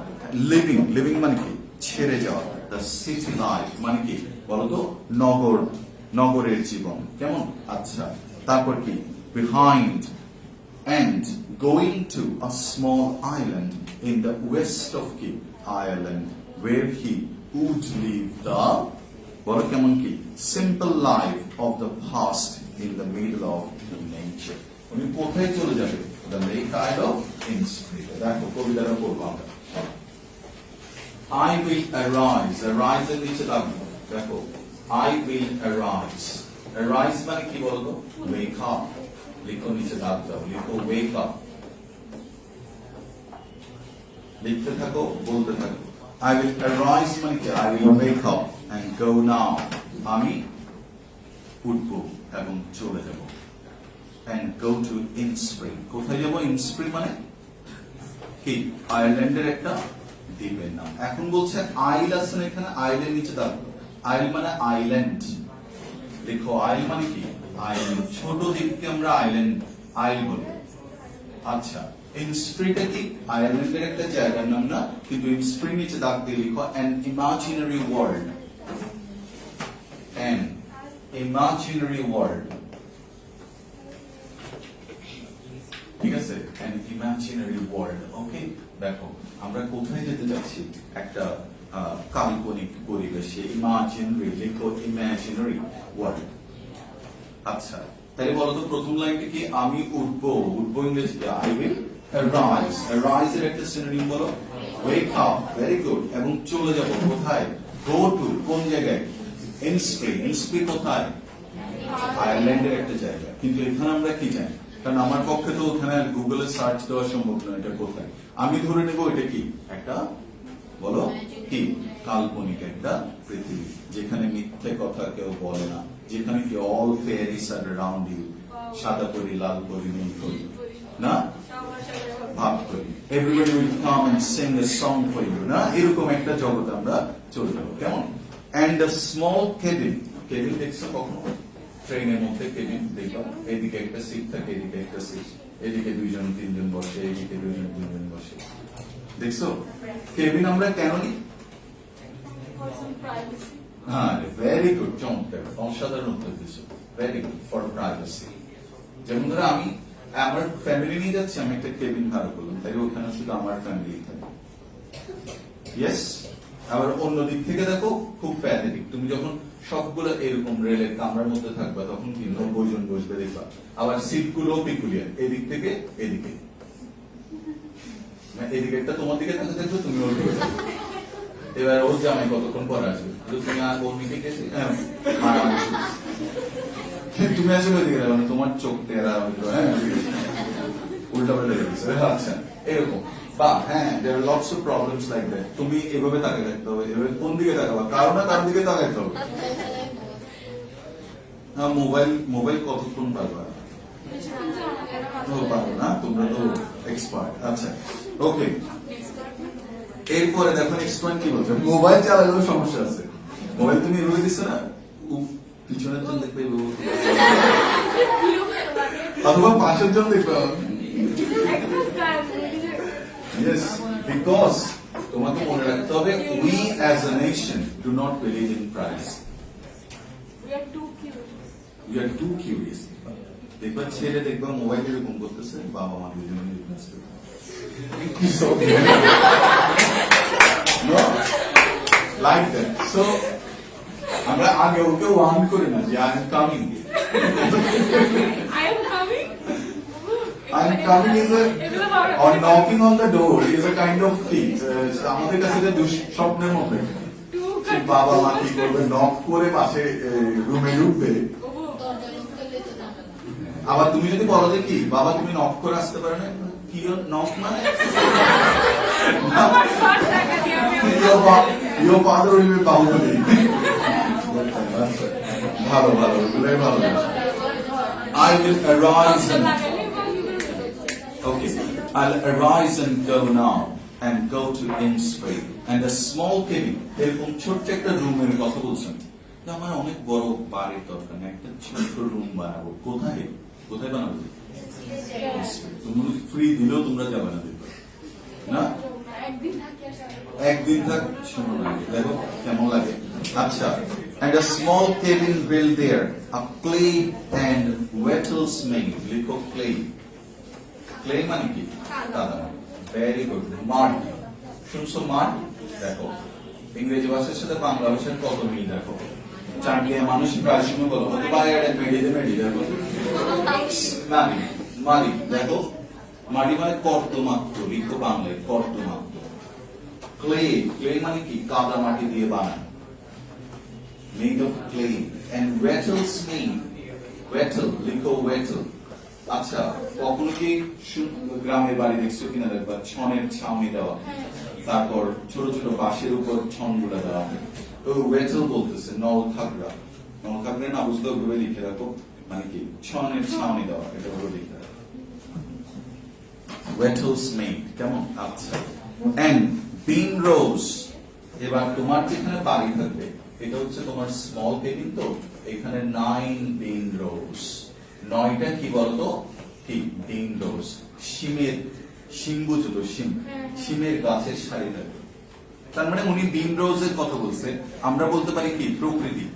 লিভিং মানে কি? ছেড়ে যাওয়া। the city life মানে কি? বলো তো নগরের জীবন। কেমন? আচ্ছা, তারপর কি? behind and going to a small island in the west of Ireland where he would live the, বলো কেমন কি? simple life of the past in the middle of nature. উনি কোথায় চলে যাবে? the lake isle of Innisfree. দেখো কবিতাটা পড়বো আমরা। I will arise. Arise এর নিচে লাগবে দেখো I will arise. Arise মানে কি বলতো? Wake up. লিখো নিচে দাগ দাও লিখো wake up. লিখতে থাকো বলতে থাকো I will arise মানে কি I will wake up and go now. আমি উঠবো এবং চলে যাব and go to Innisfree. কোথায় যাব? Innisfree মানে কি? আয়ারল্যান্ডের একটা দ্বীপের নাম। এখন বলছে আইল আছে না এখানে, আইলের নিচে দাও। আইল মানে আইল্যান্ড। লিখো আইল মানে কি? আইল্যান্ড। ছোট দ্বীপকে আমরা আইল্যান্ড আইল বলি। আচ্ছা ইনস্প্রিটা কি? আয়ারল্যান্ডের একটা জায়গার নাম না, কিন্তু ইনস্প্রি নিচে দাগ দিয়ে লিখো an imaginary world. An imaginary world. ঠিক আছে? an imaginary world. ওকে, দেখো আমরা কোথায় যেতে যাচ্ছি? একটা কাল্পনিক পরিবেশে। ইমাজিনারি লিখো ইমাজিনারি ওয়ার্ল্ড। আচ্ছা তাহলে বলো তো প্রথম লাইনটা কি? আমি উঠবো। উঠবো ইংরেজিতে আই উইল arise. arise এর একটা সিনোনিম বলো wake up. Very good. এবং চলে যাব কোথায়? go to কোন জায়গায়? Innisfree. Innisfree কোথায়? আয়ারল্যান্ডের একটা জায়গা। কিন্তু এখানে আমরা কি জানি? কারণ আমার পক্ষে তো ওখানে গুগলে সার্চ দেওয়া সম্ভব নয় এটা কোথায়। আমি ধরে নেব এটা কি? একটা বলো কি? কাল্পনিক একটা পৃথিবী, যেখানে মিথ্যে কথা কেউ বলে না, যেখানে কি all fairies are around you. সাদা পরি, লাল পরি, নীল পরি না ভাব করি। Everybody will come and sing a song for you না, এরকম একটা জগৎ আমরা চলে যাবো। কেমন? And a small cabin. Cabin দেখছো কখনো? ট্রেনের মধ্যে কেবিন দেখো, এদিকে একটা সিট থাকে, এদিকে একটা সিট, এদিকে দুইজন তিনজন বসে, এদিকে দুইজন তিনজন বসে। দেখছো? কেবিন আমরা কেন নিই? হ্যাঁ, ভেরি গুড, চমৎকার, অসাধারণ উত্তর দিচ্ছো। Very good, for privacy. যেমন ধরো আমি আমার ফ্যামিলি নিয়ে যাচ্ছি, আমি একটা কেবিন ভাড়া করলাম, তাই ওখানে শুধু আমার ফ্যামিলি থাকে। ইয়েস। আবার অন্য দিক থেকে দেখো খুব প্যাথেটিক, তুমি যখন সবগুলো এরকম রেলের কামরার মধ্যে থাকবা তখন কি 90 জন বসবে দেখবা। আবার সিট গুলো পিকুলিয়ার, এদিক থেকে এদিকে, এদিকে একটা তোমার দিকে থাকে দেখছো, তুমি ওর দিকে থাকো। এবার ওর জামাই কতক্ষণ পর আসবে, তুমি আর ওর দিকে গেছে তুমি আসলে ওইদিকে যাবে না, তোমার চোখ টেরা উল্টা পাল্টা গেছে। আচ্ছা এরকম বা হ্যাঁ, there are lots of problems like that. তুমি এভাবে তাকিয়ে থাকতে হবে, এভাবে কোন দিকে তাকাবা? কারণ না তার দিকে তাকাইতে হবে। মোবাইল কতক্ষণ পারবা? পারবো না, তোমরা তো এক্সপার্ট। আচ্ছা ওকে, এরপরে দেখো নেক্সট পয়েন্ট কি বলছো? মোবাইল চালালেও সমস্যা আছে। মোবাইল তুমি এভাবে দিচ্ছ না, পিছনের জন দেখবে অথবা পাশের জন দেখবে। Yes, because তোমাকে মনে রাখতে হবে we as a nation do not believe in privacy. We are too curious. দেখবা ছেলে দেখবা মোবাইল এরকম করতেছে, বাবা মা দুজনে রিকোয়েস্ট করতেছে no like that. So আমরা আগে ওকে ওয়ার্ন করি না যে I am coming. I'm coming is a or knocking on the door is a kind of thing. আমাদের কাছে যে দুঃস্বপ্নের মধ্যে বাবা মা কি করবে, নক করে পাশে রুমে ঢুকবে। আবার তুমি যদি বলো যে কি বাবা তুমি নক করে আসতে পারো না, কি নক মানে your father will be Bahubali. ভালো ভালো, এগুলোই ভালো। I will arise and okay, I'll arise and go now and go to Innisfree and a small cabin. এরকম ছোট্ট একটা রুমের কথা বলছেন। আমার অনেক বড় বাড়ির দরকার নেই, একটা ছোট্ট রুম বানাবো। কোথায় কোথায় বানাবো? তুমি ফ্রি দিলেও তোমরা যাবে না, দেখবে না একদিন থাক, শোনো না, দেখো কেমন লাগে। আচ্ছা, and a small cabin built there, a clay and wattles made. লিখো clay. ক্লে মানে কি? কাদা। Very good. মাড শুনছো? মাড দেখো ইংরেজি ভাষার সাথে বাংলা ভাষার কত মিল দেখো। চারদিকে মানুষ প্রায় সময় বলো মেডি দেখো মাটি, মাটি দেখো, মাটি মানে কর্দমাক্ত। লিখো বাংলায় কর্দমাক্ত। ক্লে, ক্লে মানে কি? কাদা মাটি দিয়ে বানানো, made of clay. And wattles made, wattle, লিখো ওয়েটেল। আচ্ছা, কখনো কি গ্রামের বাড়ি দেখছো কিনা দেখবা ছনের ছাউনি দেওয়া, তারপর ছোট ছোট বাঁশের উপর ছনগুলা দেওয়া হয়, তো ওয়েটেল বলতেছে নল খাগড়া। নল খাগড়া না বুঝলে ওভাবে লিখে রাখো, মানে কি ছনের ছাউনি দেওয়া, এটা ওভাবে লিখে রাখো। ওয়েটেলস মেড, কেমন? আচ্ছা। এন্ড বিন রোজ, এবার তোমার যেখানে বাড়ি থাকবে এটা হচ্ছে তোমার স্মল কেবিন, তো এখানে 9 বিন রোজ, 9টা কি বলতো? কি বিন রোজ, শিমের, শিম বুঝো তো, শিম, শিমের গাছের সারি থাকবে। তার মানে উনি বিন রোজের কথা বলছে। আমরা বলতে পারি কি প্রকৃতি,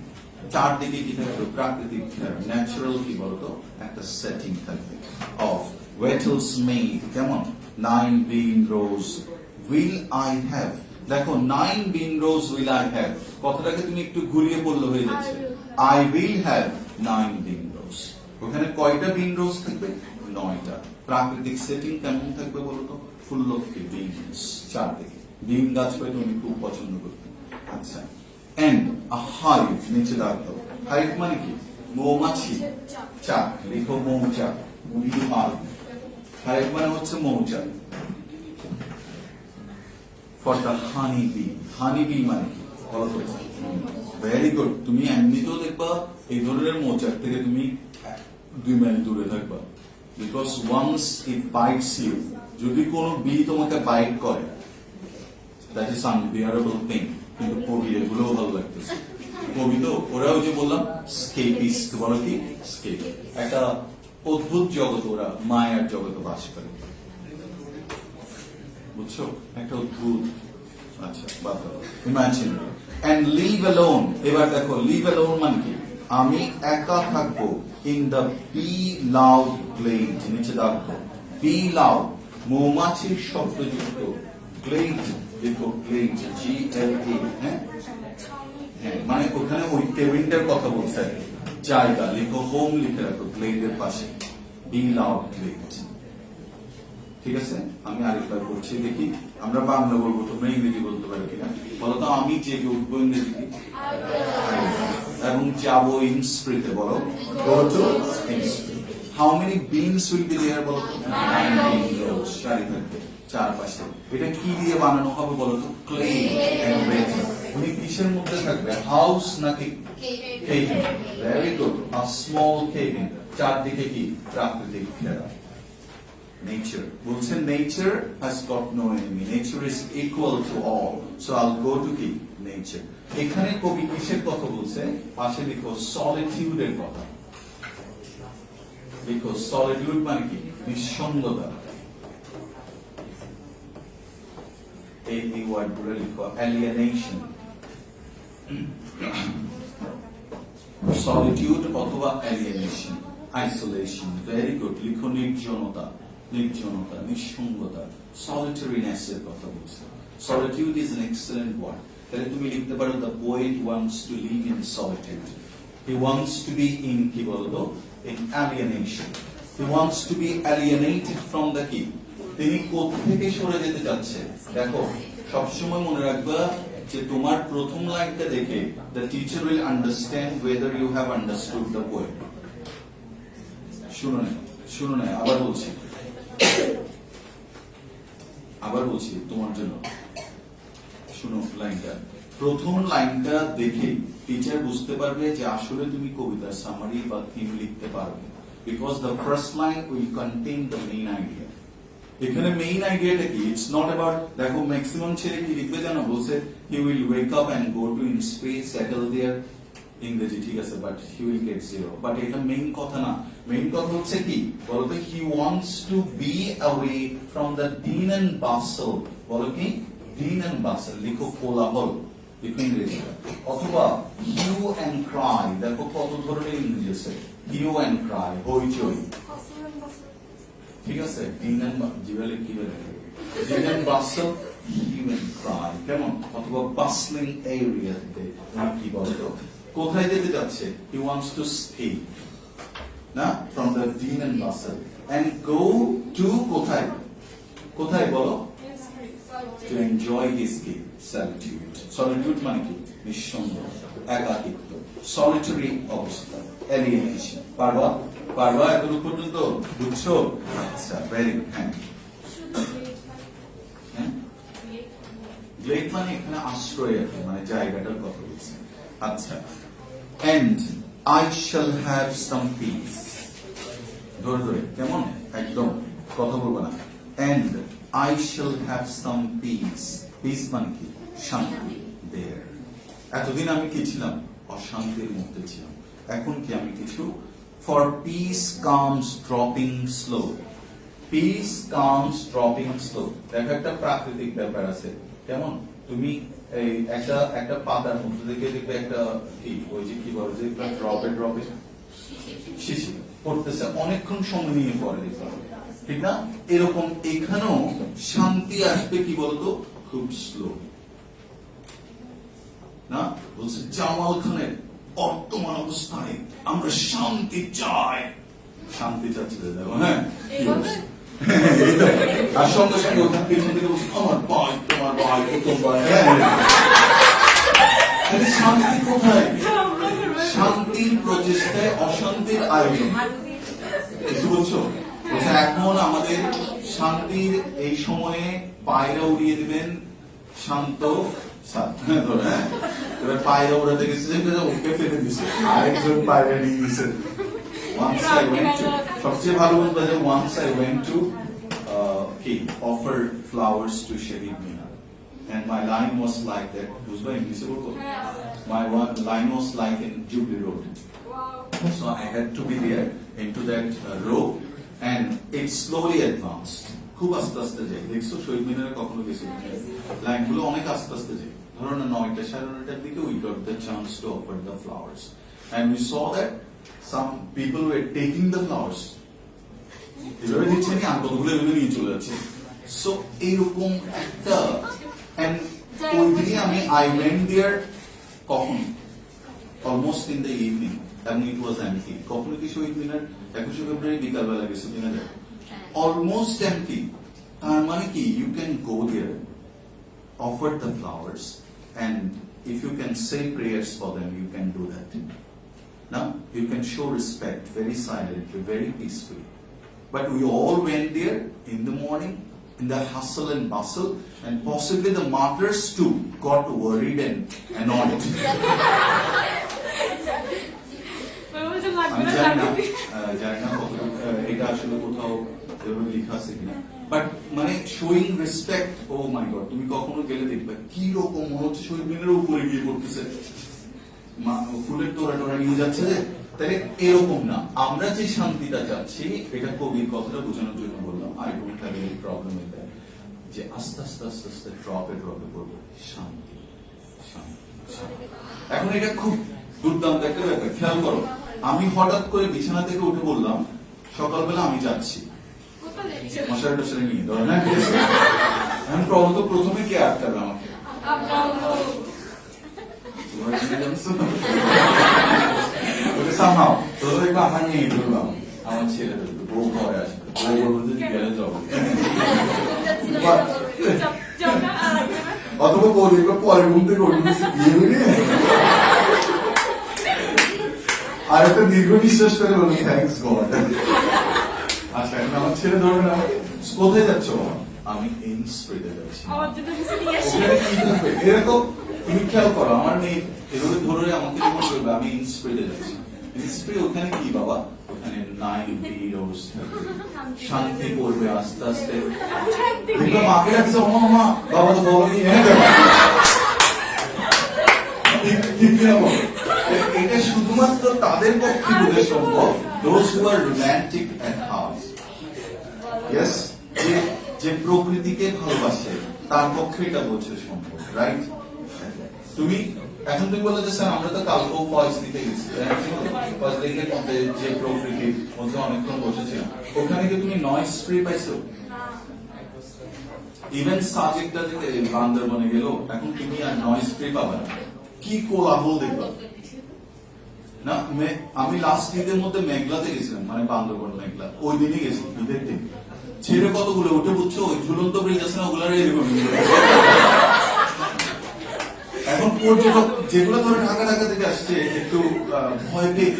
চারদিকে কি থাকবে? প্রাকৃতিক, ন্যাচারাল কি বলতো একটা সেটিং থাকবে। অফ ওয়েটেলস মেড, কেমন? 9 বিন রোজ উইল আই হ্যাভ। দেখো 9 বিন রোজ উইল আই হ্যাভ, কথাটাকে তুমি একটু ঘুরিয়ে বললে হয়ে যাচ্ছে আই উইল হ্যাভ 9 বিন রোজ। ওখানে কয়টা বিন রোজ থাকবে? 9টা। প্রাকৃতিক সেটিং কেমন থাকবে বলতো? ফুল অফ বিনস, চারদিকে বিন গাছ পেতে উনি খুব পছন্দ করতেন। আচ্ছা। এন্ড আ হাইভ, নিচে দাগ দাও। হাইভ মানে কি? মৌমাছি, চাক, লিখো মৌচাক, হাইভ মানে হচ্ছে মৌচাক। For the honey B, honey B মানে কি বলতো? Very good. তুমি এমনিতেও দেখবা এই ধরনের মৌচাক থেকে তুমি 2 মাইল দূরে থাকবা, because once it bites you, যদি কোনো বি তোমাকে বাইট করে দ্যাট ইজ আনবিয়ারেবল পেইন। কিন্তু কবি এগুলোও ভালো লাগতেছে, কবি তো ওরাও যে বললাম স্কেপিস্ট, বলো কি স্কেপ, একটা অদ্ভুত জগৎ, ওরা মায়ার জগতে বাস করে, বুঝছো? একটা অদ্ভুত, আচ্ছা বাদ দাও, ইমাজিনারি। এন্ড লিভ অ্যালোন, এবার দেখো লিভ অ্যালোন মানে কি? আমি একা থাকবো in the bee loud glade, নিচে দেখো বি লাউড, মৌমাছির শব্দযুক্ত, গ্লেড, দেখো গ্লেড, GLA, হ্যাঁ হ্যাঁ, মানে ওখানে ওই কেবিনটার কথা বলছে, জায়গা, লিখো হোম, লিখে রাখো গ্লেডের পাশে, বি লাউড গ্লেড। ঠিক আছে, আমি আরেকবার বলছি, দেখি আমরা বাংলা বলবো, তোমরা ইংরেজি বলতে পারো কিনা বলো তো। আমি জেগে উঠবো ইংরেজি কি? এবং যাবো ইনস্প্রিতে, বলো go to Innisfree. How many beans will be there বলো তো? 9 বিন রোজ, সারি থাকবে চারপাশে। এটা কি দিয়ে বানানো হবে বলো তো? Clay and wattle. উনি কিসের মধ্যে থাকবে? হাউস নাকি cabin? Very good, a small cabin, চারদিকে কি প্রাকৃতিক ঘেরা। Nature. বলছেন nature has got no enemy. Nature is equal to all. So I'll go to কি? Nature. এখানে কবি কিসের কথা বলছে? পাশে লিখো solitude এর কথা। লিখো solitude মানে কি? নিঃসঙ্গতা। এই ওয়ার্ড গুলো লিখো alienation. Solitude অথবা alienation, isolation. Very good. লিখো নির্জনতা, নির্জনতা, নিঃসঙ্গতা, solitariness এর কথা বলছে। Solitude is an excellent word. তাহলে তুমি লিখতে পারো the poet wants to live in solitude. He wants to be in কি বলতো? In alienation. He wants to be alienated from the কি? তিনি কোথা থেকে সরে যেতে যাচ্ছে? দেখো সবসময় মনে রাখবা যে তোমার প্রথম লাইনটা দেখে the teacher will understand whether you have understood the poem. শুনো না, আবার বলছি তোমার জন্য, শুনো লাইনটা। প্রথম লাইনটা দেখে টিচার বুঝতে পারবে যে আসলে তুমি কবিতার সামারি বা থিম লিখতে পারবে, because the first line will contain the main idea. এখানে মেইন আইডিয়াটা কি? ইটস নট অ্যাবাউট, দেখো ম্যাক্সিমাম ছেলে কি লিখবে জানো? বলছে he will wake up and go to Innisfree, settle there, ইংরেজি ঠিক আছে, but he will get 0। But এটা মেইন কথা না। মেইন কথা হচ্ছে কি বলতো? He wants to be away from the din and bustle, বলো কি ডিন এন্ড বাসল, লিখো কোলাহল, লিখো ইংরেজি। অথবা হিউ এন্ড ক্রাই, দেখো কত ধরনের ইংরেজি আছে, হিউ এন্ড ক্রাই, হইচই, ঠিক আছে। ডিন এন্ড জিওয়ালে কি বলে? Din and bustle, hue and cry, কেমন? অথবা বাসলিং এরিয়াতে কি বলতো? কোথায় যেতে যাচ্ছে? He wants to escape, না, from the din and bustle and go to কোথায়? কোথায় বলো? to enjoy his gift, solitude. Solitude মানে কি? নিঃসঙ্গ, একাকিত্ব, solitary অবস্থা, alienation. পারবা এতটুকু পর্যন্ত বুঝছো? আচ্ছা, very good. হ্যাঁ, গ্লেড মানে এখানে আশ্রয় আছে, মানে জায়গাটার কথা বলছে। আচ্ছা, and I shall have some peace. ধরে কেমন একদম কথা বলবো না। and I shall have some peace. peace মানে কি? শান্তি। there এতদিন আমি কি ছিলাম? অশান্তির মধ্যে ছিলাম। এখন কি আমি কিছু for peace comes dropping slow. peace comes dropping slow. দেখো একটা প্রাকৃতিক ব্যাপার আছে। কেমন? তুমি এই একটা পাতার মধ্যে থেকে দেখবে একটা কি ওই যে কি বলে যে ড্রপে শিশি পড়তেছে, অনেকক্ষণ সময় নিয়ে পড়ে দেখতে হবে, ঠিক না? এরকম এখানেও শান্তি আসবে কি বলতো? খুব স্লো না? বলছে জামাল খানের বর্তমান অবস্থায় আমরা শান্তি চাই। শান্তি চাচ্ছিল দেখো, হ্যাঁ কি বলছে? আর সঙ্গে সঙ্গে ওখান পেছন থেকে বলছে আমার ভাই, তোমার ভাই, প্রথম ভাই। শান্তি কোথায়? শান্তির প্রচেষ্টায় অশান্তির আয়োজন। কিছু বলছো? এখন আমাদের শান্তির এই সময়ে পায়রা উড়িয়ে দিবেন শান্ত এবার পায়রা উড়াতে গেছে, ওকে ফেলে দিছে, আরেকজন পায়রা নিয়ে গেছে। সবচেয়ে ভালো বলতে যে once I went to offer flowers to Shahid Minar and my line was like that. বুঝবা ইংলিশে বলবো? My line was like in Jubilee Road. So I had to be there into that row and it slowly advanced. খুব আস্তে আস্তে যায়। দেখছো শহীদ মিনারে কখনো গেছি? লাইনগুলো অনেক আস্তে আস্তে যায়। ধরো না 9টা 9:30 দিকে we got the chance to offer the flowers and we saw that some people were taking the flowers. এভাবে দিচ্ছে না, আর কতগুলো এগুলো নিয়ে চলে যাচ্ছে। সো এইরকম একটা and ওই দিনে আমি I went there কখন? Almost in the evening and it was empty. কখনো কি শহীদ মিনার 21শে ফেব্রুয়ারি বিকালবেলা গেছে কিনা? Almost empty. তার মানে কি? You can go there, offer the flowers and if you can say prayers for them, you can do that. Now, you can show respect very silently, very peacefully. But we all went there in the morning, in the hustle and bustle, and possibly the martyrs too got worried and annoyed. আমি জানি না এটা আসলে কোথাও লেখা আছে কিনা, but মানে শোয়িং রেসপেক্ট। ও মাই গড, তুমি কখনো গেলে দেখবে কি রকম মনে হচ্ছে শহীদ মিনারের উপরে গিয়ে করতেছে, ফুলের তোড়া নিয়ে যাচ্ছে। তাহলে এরকম না, আমরা যে শান্তিটা চাচ্ছি, এটা কবির কথাটা বোঝানোর জন্য বললাম। I don't have any problem with that, যে আস্তে আস্তে আস্তে আস্তে ড্রপে করবো শান্তি শান্তি শান্তি। এখন এটা খুব দুর্দান্ত একটা ব্যাপার। খেয়াল করো, আমি হঠাৎ করে বিছানা থেকে উঠে বললাম সকালবেলা আমি যাচ্ছি মশারি টশারি নিয়ে, ধরেন এখন প্রথমে কে আটকাবে আমাকে? আমার মেয়ে ধরলাম, আমার ছেলে ধরলো, বউ ঘরে আসবে, বউ বলবো যদি গেলে যাবো, অথবা বউ দেখবে পরে ঘুম থেকে উঠে বিয়ে আর একটা দীর্ঘ নিঃশ্বাস করে বলো থ্যাংকস গড। আচ্ছা, এখন আমার ছেলে ধরবে না, কোথায় যাচ্ছ? আমি ইন্সপ্রেতে যাচ্ছি। এরকম তুমি খেয়াল করো, আমার মেয়ে এভাবে ধরে আমাকে যখন বলবে আমি ইন্সপ্রেতে যাচ্ছি, ইন্সপ্রে ওখানে কি বাবা? ওখানে 9 রোজ শান্তি করবে আস্তে আস্তে। মাকে যাচ্ছে মা, বাবা তো বলেনি, ঠিক কিনা বলো? এটা শুধুমাত্র তাদের পক্ষে বোঝা সম্ভব, those who are romantic at heart. Yes, যে প্রকৃতিকে ভালোবাসে তার পক্ষে এটা বোঝা সম্ভব, রাইট? তুমি এখন তুমি বললে যে স্যার আমরা তো কালকেও ফয়েজ দিতে গেছি, ফয়েজ লেকের মধ্যে যে প্রকৃতির মধ্যে অনেকক্ষণ বসেছিলাম, ওখানে কি তুমি নয়েজ ফ্রি পাইছো? ইভেন সাজেকটা যেতে বান্দরবনে গেল, এখন তুমি আর নয়েজ ফ্রি পাবে না। কি কোলাহল দেখবা না? আমি লাস্ট ঈদের মধ্যে মেঘলাতে গেছিলাম, মানে বান্দরবন মেঘলা, ওই দিনই গেছি ঈদের দিন। ছেড়ে কতগুলো ওঠে বুঝছো, ওই ঝুলন্ত ব্রিজ আছে না, ওগুলার এরকম। এখন পর্যটক যেগুলো ধরে ঢাকা ঢাকা থেকে আসছে একটু ভয় পেয়ে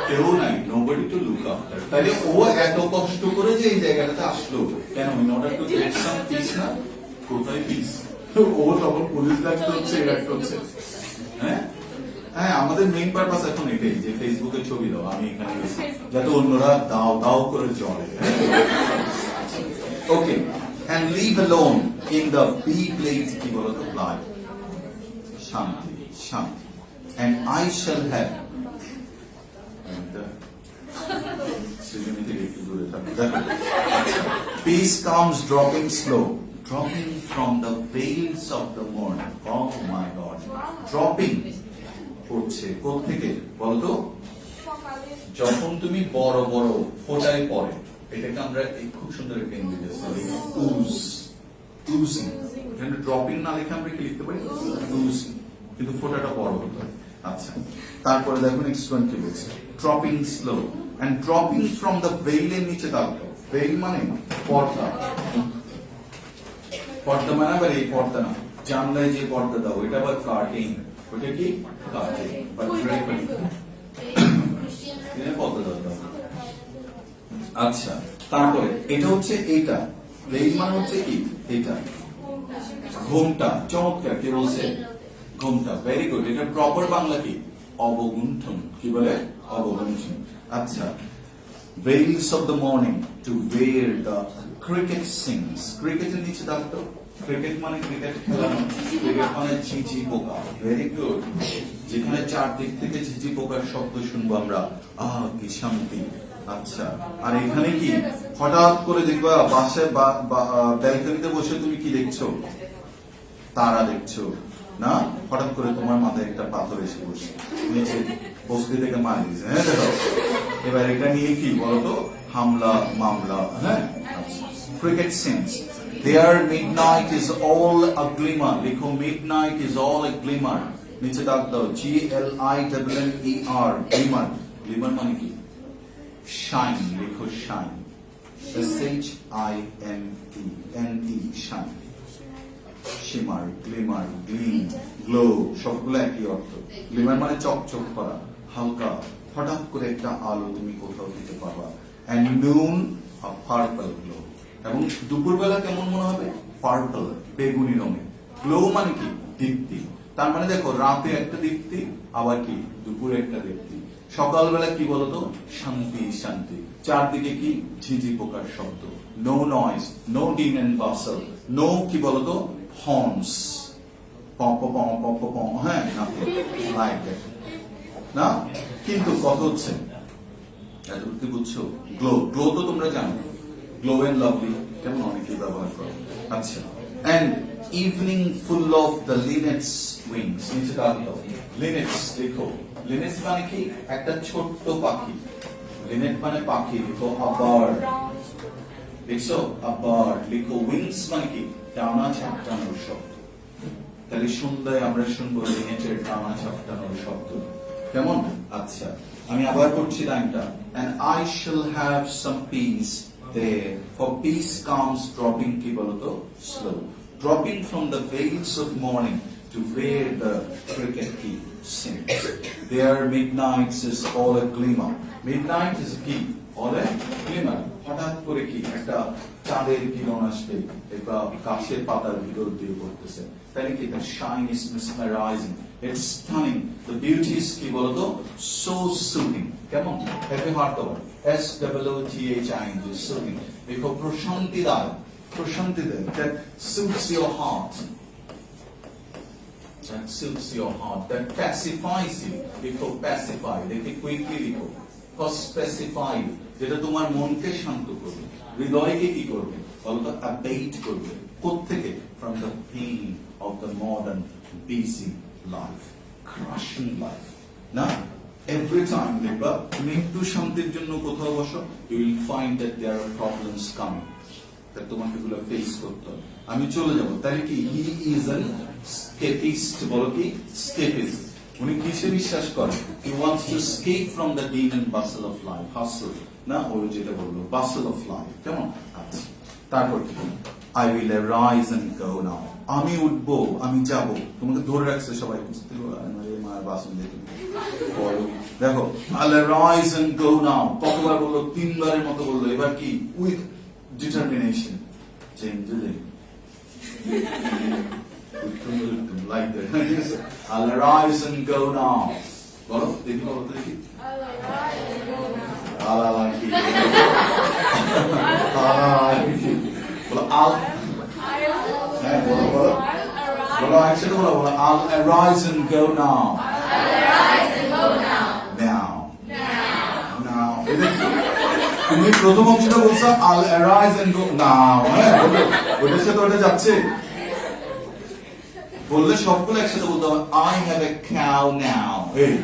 কেউ নাই, নোবডি টু লুক আফটার। তাইলে ও এত কষ্ট করে যে এই জায়গাটাতে আসলো কেন? In order to get some piece না? কোথায় পিস? ও তখন পুলিশ ডাকতে হচ্ছে, ডাকতে হচ্ছে। হ্যাঁ হ্যাঁ, আমাদের মেইন পারপাস এখন এটাই যে ফেসবুকে ছবি দাও, আমি এখানে গেছি, যাতে অন্যরা দাও দাও করে চলে। ওকে, and leave alone in the be place কি বলো তো, life, শান্তি শান্তি, and I shall have, সৃজনী থেকে একটু দূরে থাকো, দেখো, peace comes dropping slow, dropping from the veils of the morning, oh my god, dropping পড়ছে কোত্থেকে বলতো? যখন তুমি বড় বড় ফোঁটায় পড়ে, এটাকে আমরা খুব সুন্দর একটা ইংরেজি আছে, উজিং। এখানে ড্রপিং না লিখে আমরা কি লিখতে পারি? উজিং, কিন্তু ফোঁটাটা বড় হতো। আচ্ছা, তারপরে দেখো নেক্সট ওয়ান কি বলছে, dropping slow and dropping from the veil, এর নিচে দাঁড়াতো, ভেইল মানে পর্দা, পর্দা মানে আবার এই পর্দা না, জানলায় যে পর্দা দাও এটা আবার কার্টেন, ওটা কি কার্টেন বা ড্রেপারি, পর্দা দাও। আচ্ছা, তারপরে এটা হচ্ছে এইটা, ভেইল মানে হচ্ছে কি এটা, ঘোমটা, চমৎকার, কে বলছে? ঘোমটা, ভেরি গুড। এটা প্রপার বাংলা কি? অবগুণ্ঠন। কি বলে? অবগুণ্ঠন। আচ্ছা, veils of the morning to where the cricket sings, ক্রিকেটের নিচে ডাকতো, ক্রিকেট মানে ক্রিকেট খেলা, ক্রিকেট মানে ঝিঝি পোকা, ভেরি গুড। যেখানে চারদিক থেকে ঝিঝি পোকার শব্দ শুনবো আমরা, কি শান্তি। আচ্ছা, আর এখানে কি হঠাৎ করে দেখবা বাসায় ব্যালকনিতে বসে তুমি কি দেখছো? তারা দেখছো না? হঠাৎ করে তোমার মাথায় একটা পাথর এসে বসে নিচে বস্তি থেকে মারি দিয়েছে, হ্যাঁ দেখো, এবার এটা নিয়ে কি বলতো? হামলা মামলা। হ্যাঁ, cricket sings, there midnight is all a glimmer, লিখো midnight is all a glimmer, নিচে ডাক দাও GLIMNER, গ্লিমার। গ্লিমার মানে কি? শাইন, লিখো shine, SHINE, shine. Shimmer, গ্লিমার, Glim, glow, সবগুলো একই অর্থ। গ্লিমার মানে চকচক করা, হালকা, হঠাৎ করে একটা আলো তুমি কোথাও দিতে পারবা। এন্ড নুন, আ পার্পল গ্লো, এবং দুপুরবেলা কেমন মনে হবে? পার্পল, বেগুনি রঙে। গ্লো মানে কি? দীপ্তি। তার মানে দেখো, রাতে একটা দীপ্তি, আবার কি দুপুরে একটা দীপ্তি। সকালবেলা কি বলতো? শান্তি শান্তি, চারদিকে কি? ঝিঝি পোকার শব্দ, no noise, no din and bustle, no কি বলতো? হর্নস, হ্যাঁ, না, কিন্তু কত হচ্ছে এতটুকু বুঝছো? গ্লো, গ্লো তো তোমরা জানো, গ্লো এন্ড লাভলি, কেমন অনেকেই ব্যবহার করো। আচ্ছা, and evening full of the linnet's wings, নিচে দাও, লিনেটস লিখো, লিনেটস মানে কি? একটা ছোট্ট পাখি, লিনেট মানে পাখি, লিখো আবার, দেখছো আবার, লিখো উইংস মানে কি? টানা ঝাপটানোর শব্দ। তাহলে সন্ধ্যায় আমরা শুনবো লিনেটের টানা ঝাপটানোর শব্দ, কেমন? আচ্ছা, আমি আবার পড়ছি লাইনটা, and I shall have some peace there, for peace comes dropping কি বলতো? Slow, dropping from the veils of morning to where the cricket key sings. There midnight is all a glimmer, midnight is কি? all a glimmer, হঠাৎ করে কি একটা চাঁদের কিরণ আসবে, এটা গাছের পাতার ভিতর দিয়ে পড়তেছে, তাই কি? The shine is mesmerizing, it's stunning, the beauty is কি বলতো? So soothing, কেমন? একে হার্ট দাও, SWOOTHING, soothing, দেখো প্রশান্তি দায়, প্রশান্তি দেয়, that soothes your heart, that soothes your heart, that pacifies you, লিখো pacify, দেখে কুইকলি লিখো, specify, যেটা তোমার মনকে শান্ত করবে, হৃদয়কে কি করবে বলতো? অ্যাবেট করবে, কোত্থেকে? from the pain of the modern busy life, crushing life, না? every time দেখবা তুমি একটু শান্তির জন্য কোথাও বসো, you will find that there are problems coming, that তোমাকে এগুলো ফেস করতে হবে। আমি চলে যাব, তাহলে কি? he is an escapist, বলো কি? escapist, উনি কিসে বিশ্বাস করেন? He wants to escape from the din and bustle of life. Hustle না, ওই যেটা বললো bustle of life, কেমন? আচ্ছা, তারপর কি? I will arise and go now. আমি উঠবো, আমি যাব। তোমাকে ধরে রাখছে সবাই, বুঝতে পারো মার বাসন দেখে বলো। দেখো, I'll arise and go now. কতবার বললো? 3 বারের মতো বললো। এবার কি? With determination. Change the day. Like that. I'll arise and go now. বলো, দেখি বলো তো দেখি। I'll arise and go now. Now. তুমি প্রথম অংশটা বলছো I'll arise and go now. হ্যাঁ, ওটার সাথে ওটা যাচ্ছে। বললে সবগুলো একসাথে বলতে হবে I have a cow now. Hey.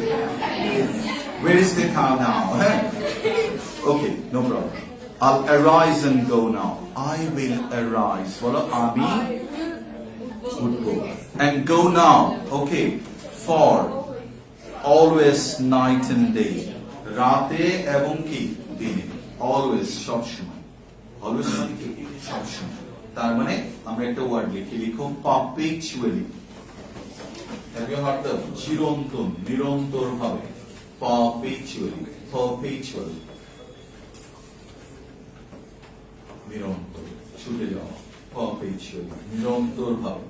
Where is the cow now? Okay, no problem. I'll arise and go now. I will arise. বলো আমি উঠবো and go now. Okay, for always night and day. রাতে এবং কি দিনে। Always সব সময়। Always মানে কি সব সময়। তার মানে আমরা একটা ওয়ার্ড লিখি, লিখো perpetually. Have you heard the চিরন্তন, নিরন্তর ভাবে? Perpetually. নিরন্তর, ছুটে যাওয়া। Perpetually, নিরন্তর ভাবে,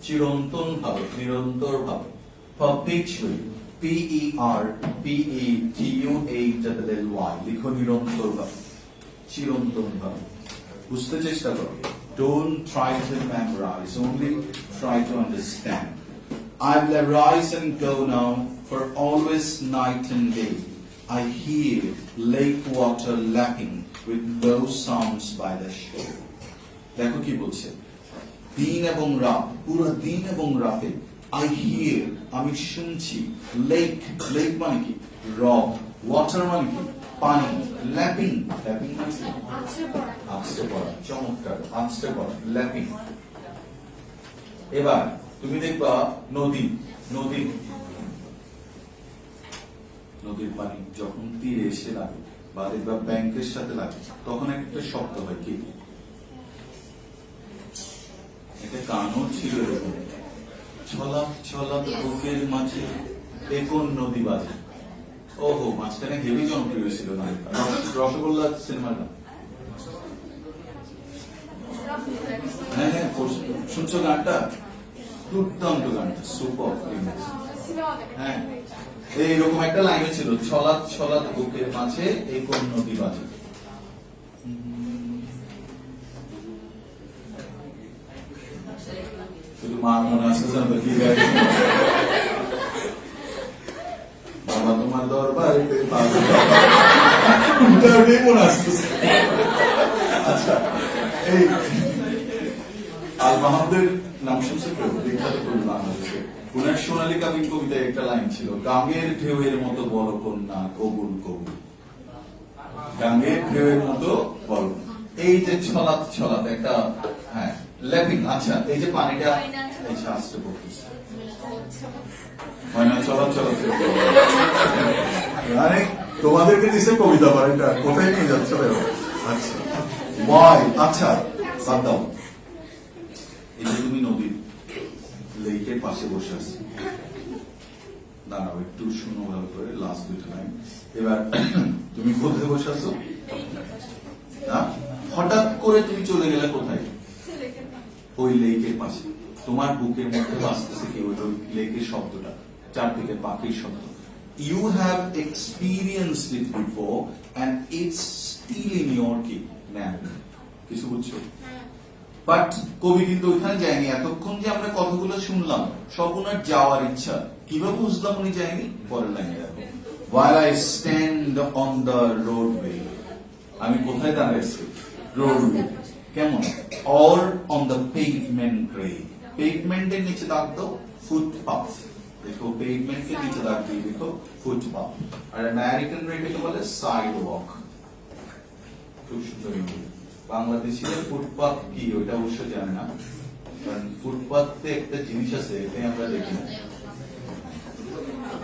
চিরন্তন ভাবে, নিরন্তর ভাবে। Perpetually, P-E-R-P-E-T-U-A-L-L-Y, লিখো নিরন্তর ভাবে, চিরন্তন ভাবে। বুঝতে চেষ্টা করো। Don't try to memorize, only try to understand. I will arise and go now, for always night and day. I hear lake water lapping with low sounds by the shore. দেখো কি বলছে, দিন এবং রাত, পুরো দিন এবং রাতে I hear, আমি শুনছি, লেক মানে কি হ্রদ, ওয়াটার মানে কি পানি, ল্যাপিং মানে কি আছড়ে পড়া, চমৎকার, আছড়ে পড়া, ল্যাপিং। এবার তুমি দেখবা নদীর পানি যখন তীরে এসে লাগে বা দেখবা ব্যাংকের সাথে লাগে, তখন একটা শব্দ হয় কি? একটা গানও ছিল এরকম, ছলাৎ বুকের মাঝে এ কোন নদী বাজে। ওহো, মাঝখানে হেভি জনপ্রিয় ছিল না রসগোল্লা সিনেমাটা। হ্যাঁ, শুনছো গানটা? দুর্দান্ত গানটা, সুপার ফেমাস। হ্যাঁ, এইরকম একটা লাইন ছিল, ছলাৎ বুকের মাঝে এই কোন নদী বাজে। শুধু মা মনে আসছে জানতো কি গায়, বাবা তোমার দরবারে মনে আসতেছে। আচ্ছা, এই আল মাহমুদের নাম শুনছে কেউ? বিখ্যাত কবি বাংলাদেশে। উনার সোনালী কাবিন কবিতায় একটা লাইন ছিল, গাঙ্গের ঢেউয়ের মতো বড় কন্যা কবুল কবুল। গাঙ্গের ঢেউয়ের মতো বড়, এই যে ছলাৎ একটা, হ্যাঁ ল্যাপিং। আচ্ছা, এই যে পানিটা এই শাস্ত্রে পড়তেছে ছলাৎ মানে তোমাদেরকে দিচ্ছে কবিতা, এটা কোথায় নিয়ে যাচ্ছে? আচ্ছা, আচ্ছা বাদ দাও। এই যে তুমি নদীর লেকের পাশে বসে আছি, দাঁড়াও একটু শুনো ভালো করে লাস্ট দুটো লাইন। এবার তুমি কোথায় বসে আছো? হঠাৎ করে তুমি চলে গেলে কোথায়? ওই লেকের পাশে। তোমার বুকের মধ্যে বাজতেছে কি ওই লেকের শব্দটা, চারদিকে পাখির শব্দ। You have experienced it before and it's still in your memory. কিছু বুঝছো? বাট কবি কিন্তু ওইখানে যায়নি। এতক্ষণ যে আমরা কথাগুলো শুনলাম সব ওনার যাওয়ার ইচ্ছা। কিভাবে বুঝলাম উনি যায়নি? পরের লাইনে দেখো, while I stand on the roadway, আমি কোথায় দাঁড়িয়েছি? রোডওয়ে। কেমন? or on the pavement gray, পেভমেন্টের নিচে দাগ দাও ফুটপাথ। দেখো পেভমেন্টের নিচে দাগ দিয়ে দেখো ফুটপাথ। আর আমেরিকান রেডিকে বলে সাইডওয়াক। খুব সুন্দর। বাংলাদেশিরা ফুটপাথ কি ওটা অবশ্য জানে না, কারণ ফুটপাথে একটা জিনিস আছে এটাই আমরা দেখি না।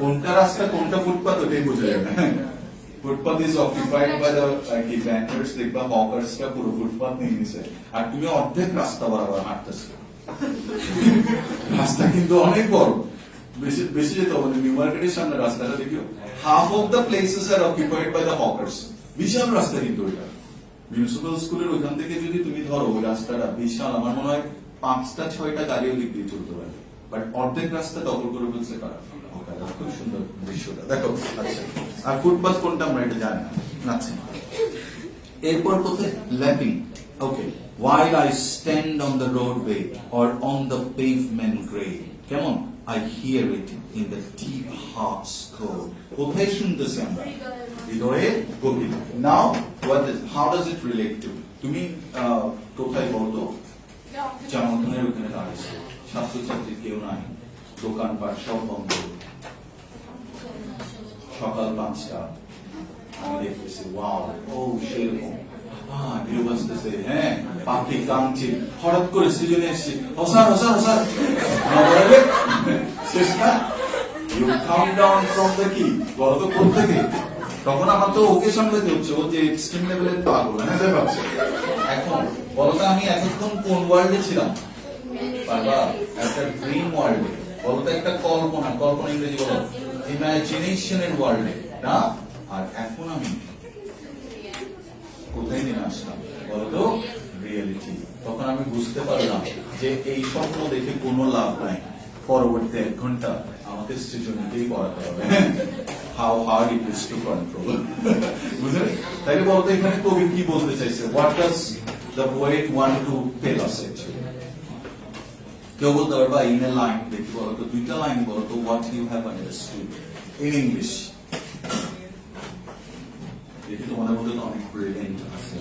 কোনটা রাস্তা কোনটা ফুটপাথ ওটাই বোঝা যাবে না। Footpath is occupied by the কি ব্যাংকার্স, দেখবা হকার্সরা পুরো ফুটপাথ নিয়ে নিছে, আর তুমি অর্ধেক রাস্তা বরাবর হাঁটতেছো। রাস্তা কিন্তু অনেক বড়, বেশি বেশি যেতে হবে না। নিউ মার্কেটের সামনে রাস্তাটা দেখিও, half of the places are occupied by the hawkers. বিশাল রাস্তা কিন্তু ওইটা। মিউনিসিপাল স্কুলের ওইখান থেকে যদি তুমি ধরো ওই রাস্তাটা বিশাল, আমার মনে হয় 5টা-6টা গাড়িও দিক দিয়ে চলতে পারে, বাট অর্ধেক রাস্তা দখল করে ফেলছে কারা? হকাররা। খুব সুন্দর দৃশ্যটা দেখো। আচ্ছা, আর ফুটপাথ কোনটা আমরা এটা জানি না। আচ্ছা, এরপর কোথায়? Lapping. Okay, while I stand on the roadway or on the pavement grey, কেমন? I hear it in the deep heart's core. কোথায় শুনতেছি আমরা? হৃদয়ে গভীর। Now what is, how does it relate to? তুমি কোথায় বলতো? জামালখানের ওখানে দাঁড়িয়েছে, ছাত্রছাত্রী কেউ নাই, দোকানপাট সব বন্ধ, সকাল 5টা, আমি দেখতেছি ওয়াও, ও সেরকম ঢেউ বাজতেছে, হ্যাঁ, পাখি কাঁদছে, হঠাৎ করে সৃজনে এসছে, হসান হসান হসান, শেষ না? You come down from the কি বলো তো কোন থেকে? তখন আমার তো ওকে সামলাতে হচ্ছে, ও যে এক্সট্রিম লেভেলের পাগল, হ্যাঁ ভাবছে। এখন বলো তো আমি এতক্ষণ কোন ওয়ার্ল্ডে ছিলাম? বাবা, একটা ড্রিম ওয়ার্ল্ডে। বলো তো একটা কল্পনা, কল্পনা ইংরেজি বলো ইমাজিনেশনের ওয়ার্ল্ডে না? আর এখন আমি কোথায় নিয়ে আসলাম বলতো? রিয়েলিটি। তখন আমি বুঝতে পারলাম যে এই স্বপ্ন দেখে কোনো লাভ নাই, পরবর্তী 1 ঘন্টা আমাকে সৃজনকেই পড়াতে হবে। How hard it is to control. বুঝলেন? তাইলে বলতো এখানে কবি কি বলতে চাইছে? What does the poet want to tell us actually? কেউ বলতে পারবা ইন এ লাইন, দেখি বলতো 2টা লাইন বলতো, what you have understood in English. দেখি তোমাদের মধ্যে তো অনেক ব্রিলিয়েন্ট আছে।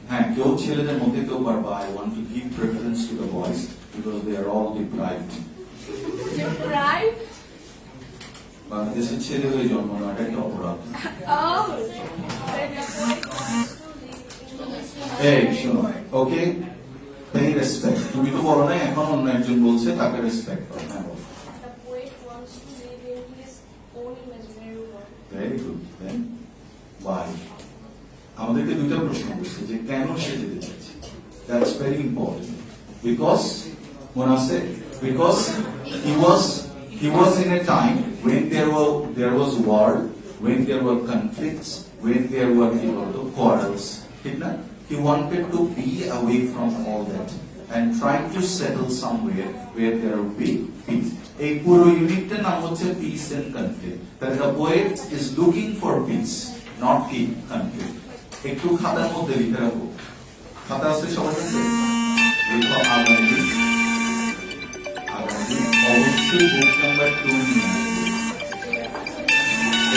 হ্যাঁ, কেউ ছেলেদের মধ্যে কেউ পারবা, I want to give preference to the boys because they are all deprived. বাংলাদেশের ছেলে হয়ে জন্ম নেওয়াটা একটা অপরাধ। এই শোনো, ওকে, এই রেসপেক্ট। তুমি তো বলো না, এখন অন্য একজন বলছে, তাকে রেসপেক্ট করো। হ্যাঁ, বলো। Very good. Then why? আমাদেরকে 2টা প্রশ্ন করছে যে কেন সে যেতে চাইছে। That's very important. বিকজ মনে আছে, because he was in a time when there was war, when there were conflicts, when there were quarrels. ঠিক না? He wanted to be away from all that and try to settle somewhere where there would be peace. এই পুরো ইউনিটটার নাম হচ্ছে peace and conflict. That the poet is looking for peace, not conflict. একটু খাতার মধ্যে লিখে রাখো। খাতা আছে সবার কাছে? দেখো আগামী অবশ্যই বুক নাম্বার 2 নিয়ে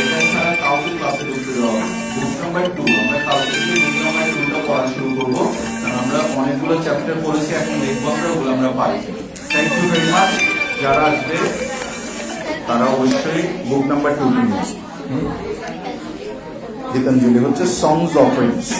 এটা ছাড়া কাউকে ক্লাসে ঢুকতে দেওয়া হবে। বুক নাম্বার 2 আমরা কালকে থেকে বুক নাম্বার 2টা পড়া শুরু করবো, কারণ আমরা অনেকগুলো চ্যাপ্টার পড়েছি, এখন দেখবো আমরা ওগুলো আমরা পাই। Thank you very much. যারা আসবে তারা অবশ্যই বুক নাম্বার 2 নিয়ে আসবে। গীতাঞ্জলি হচ্ছে সংস অফারিংস।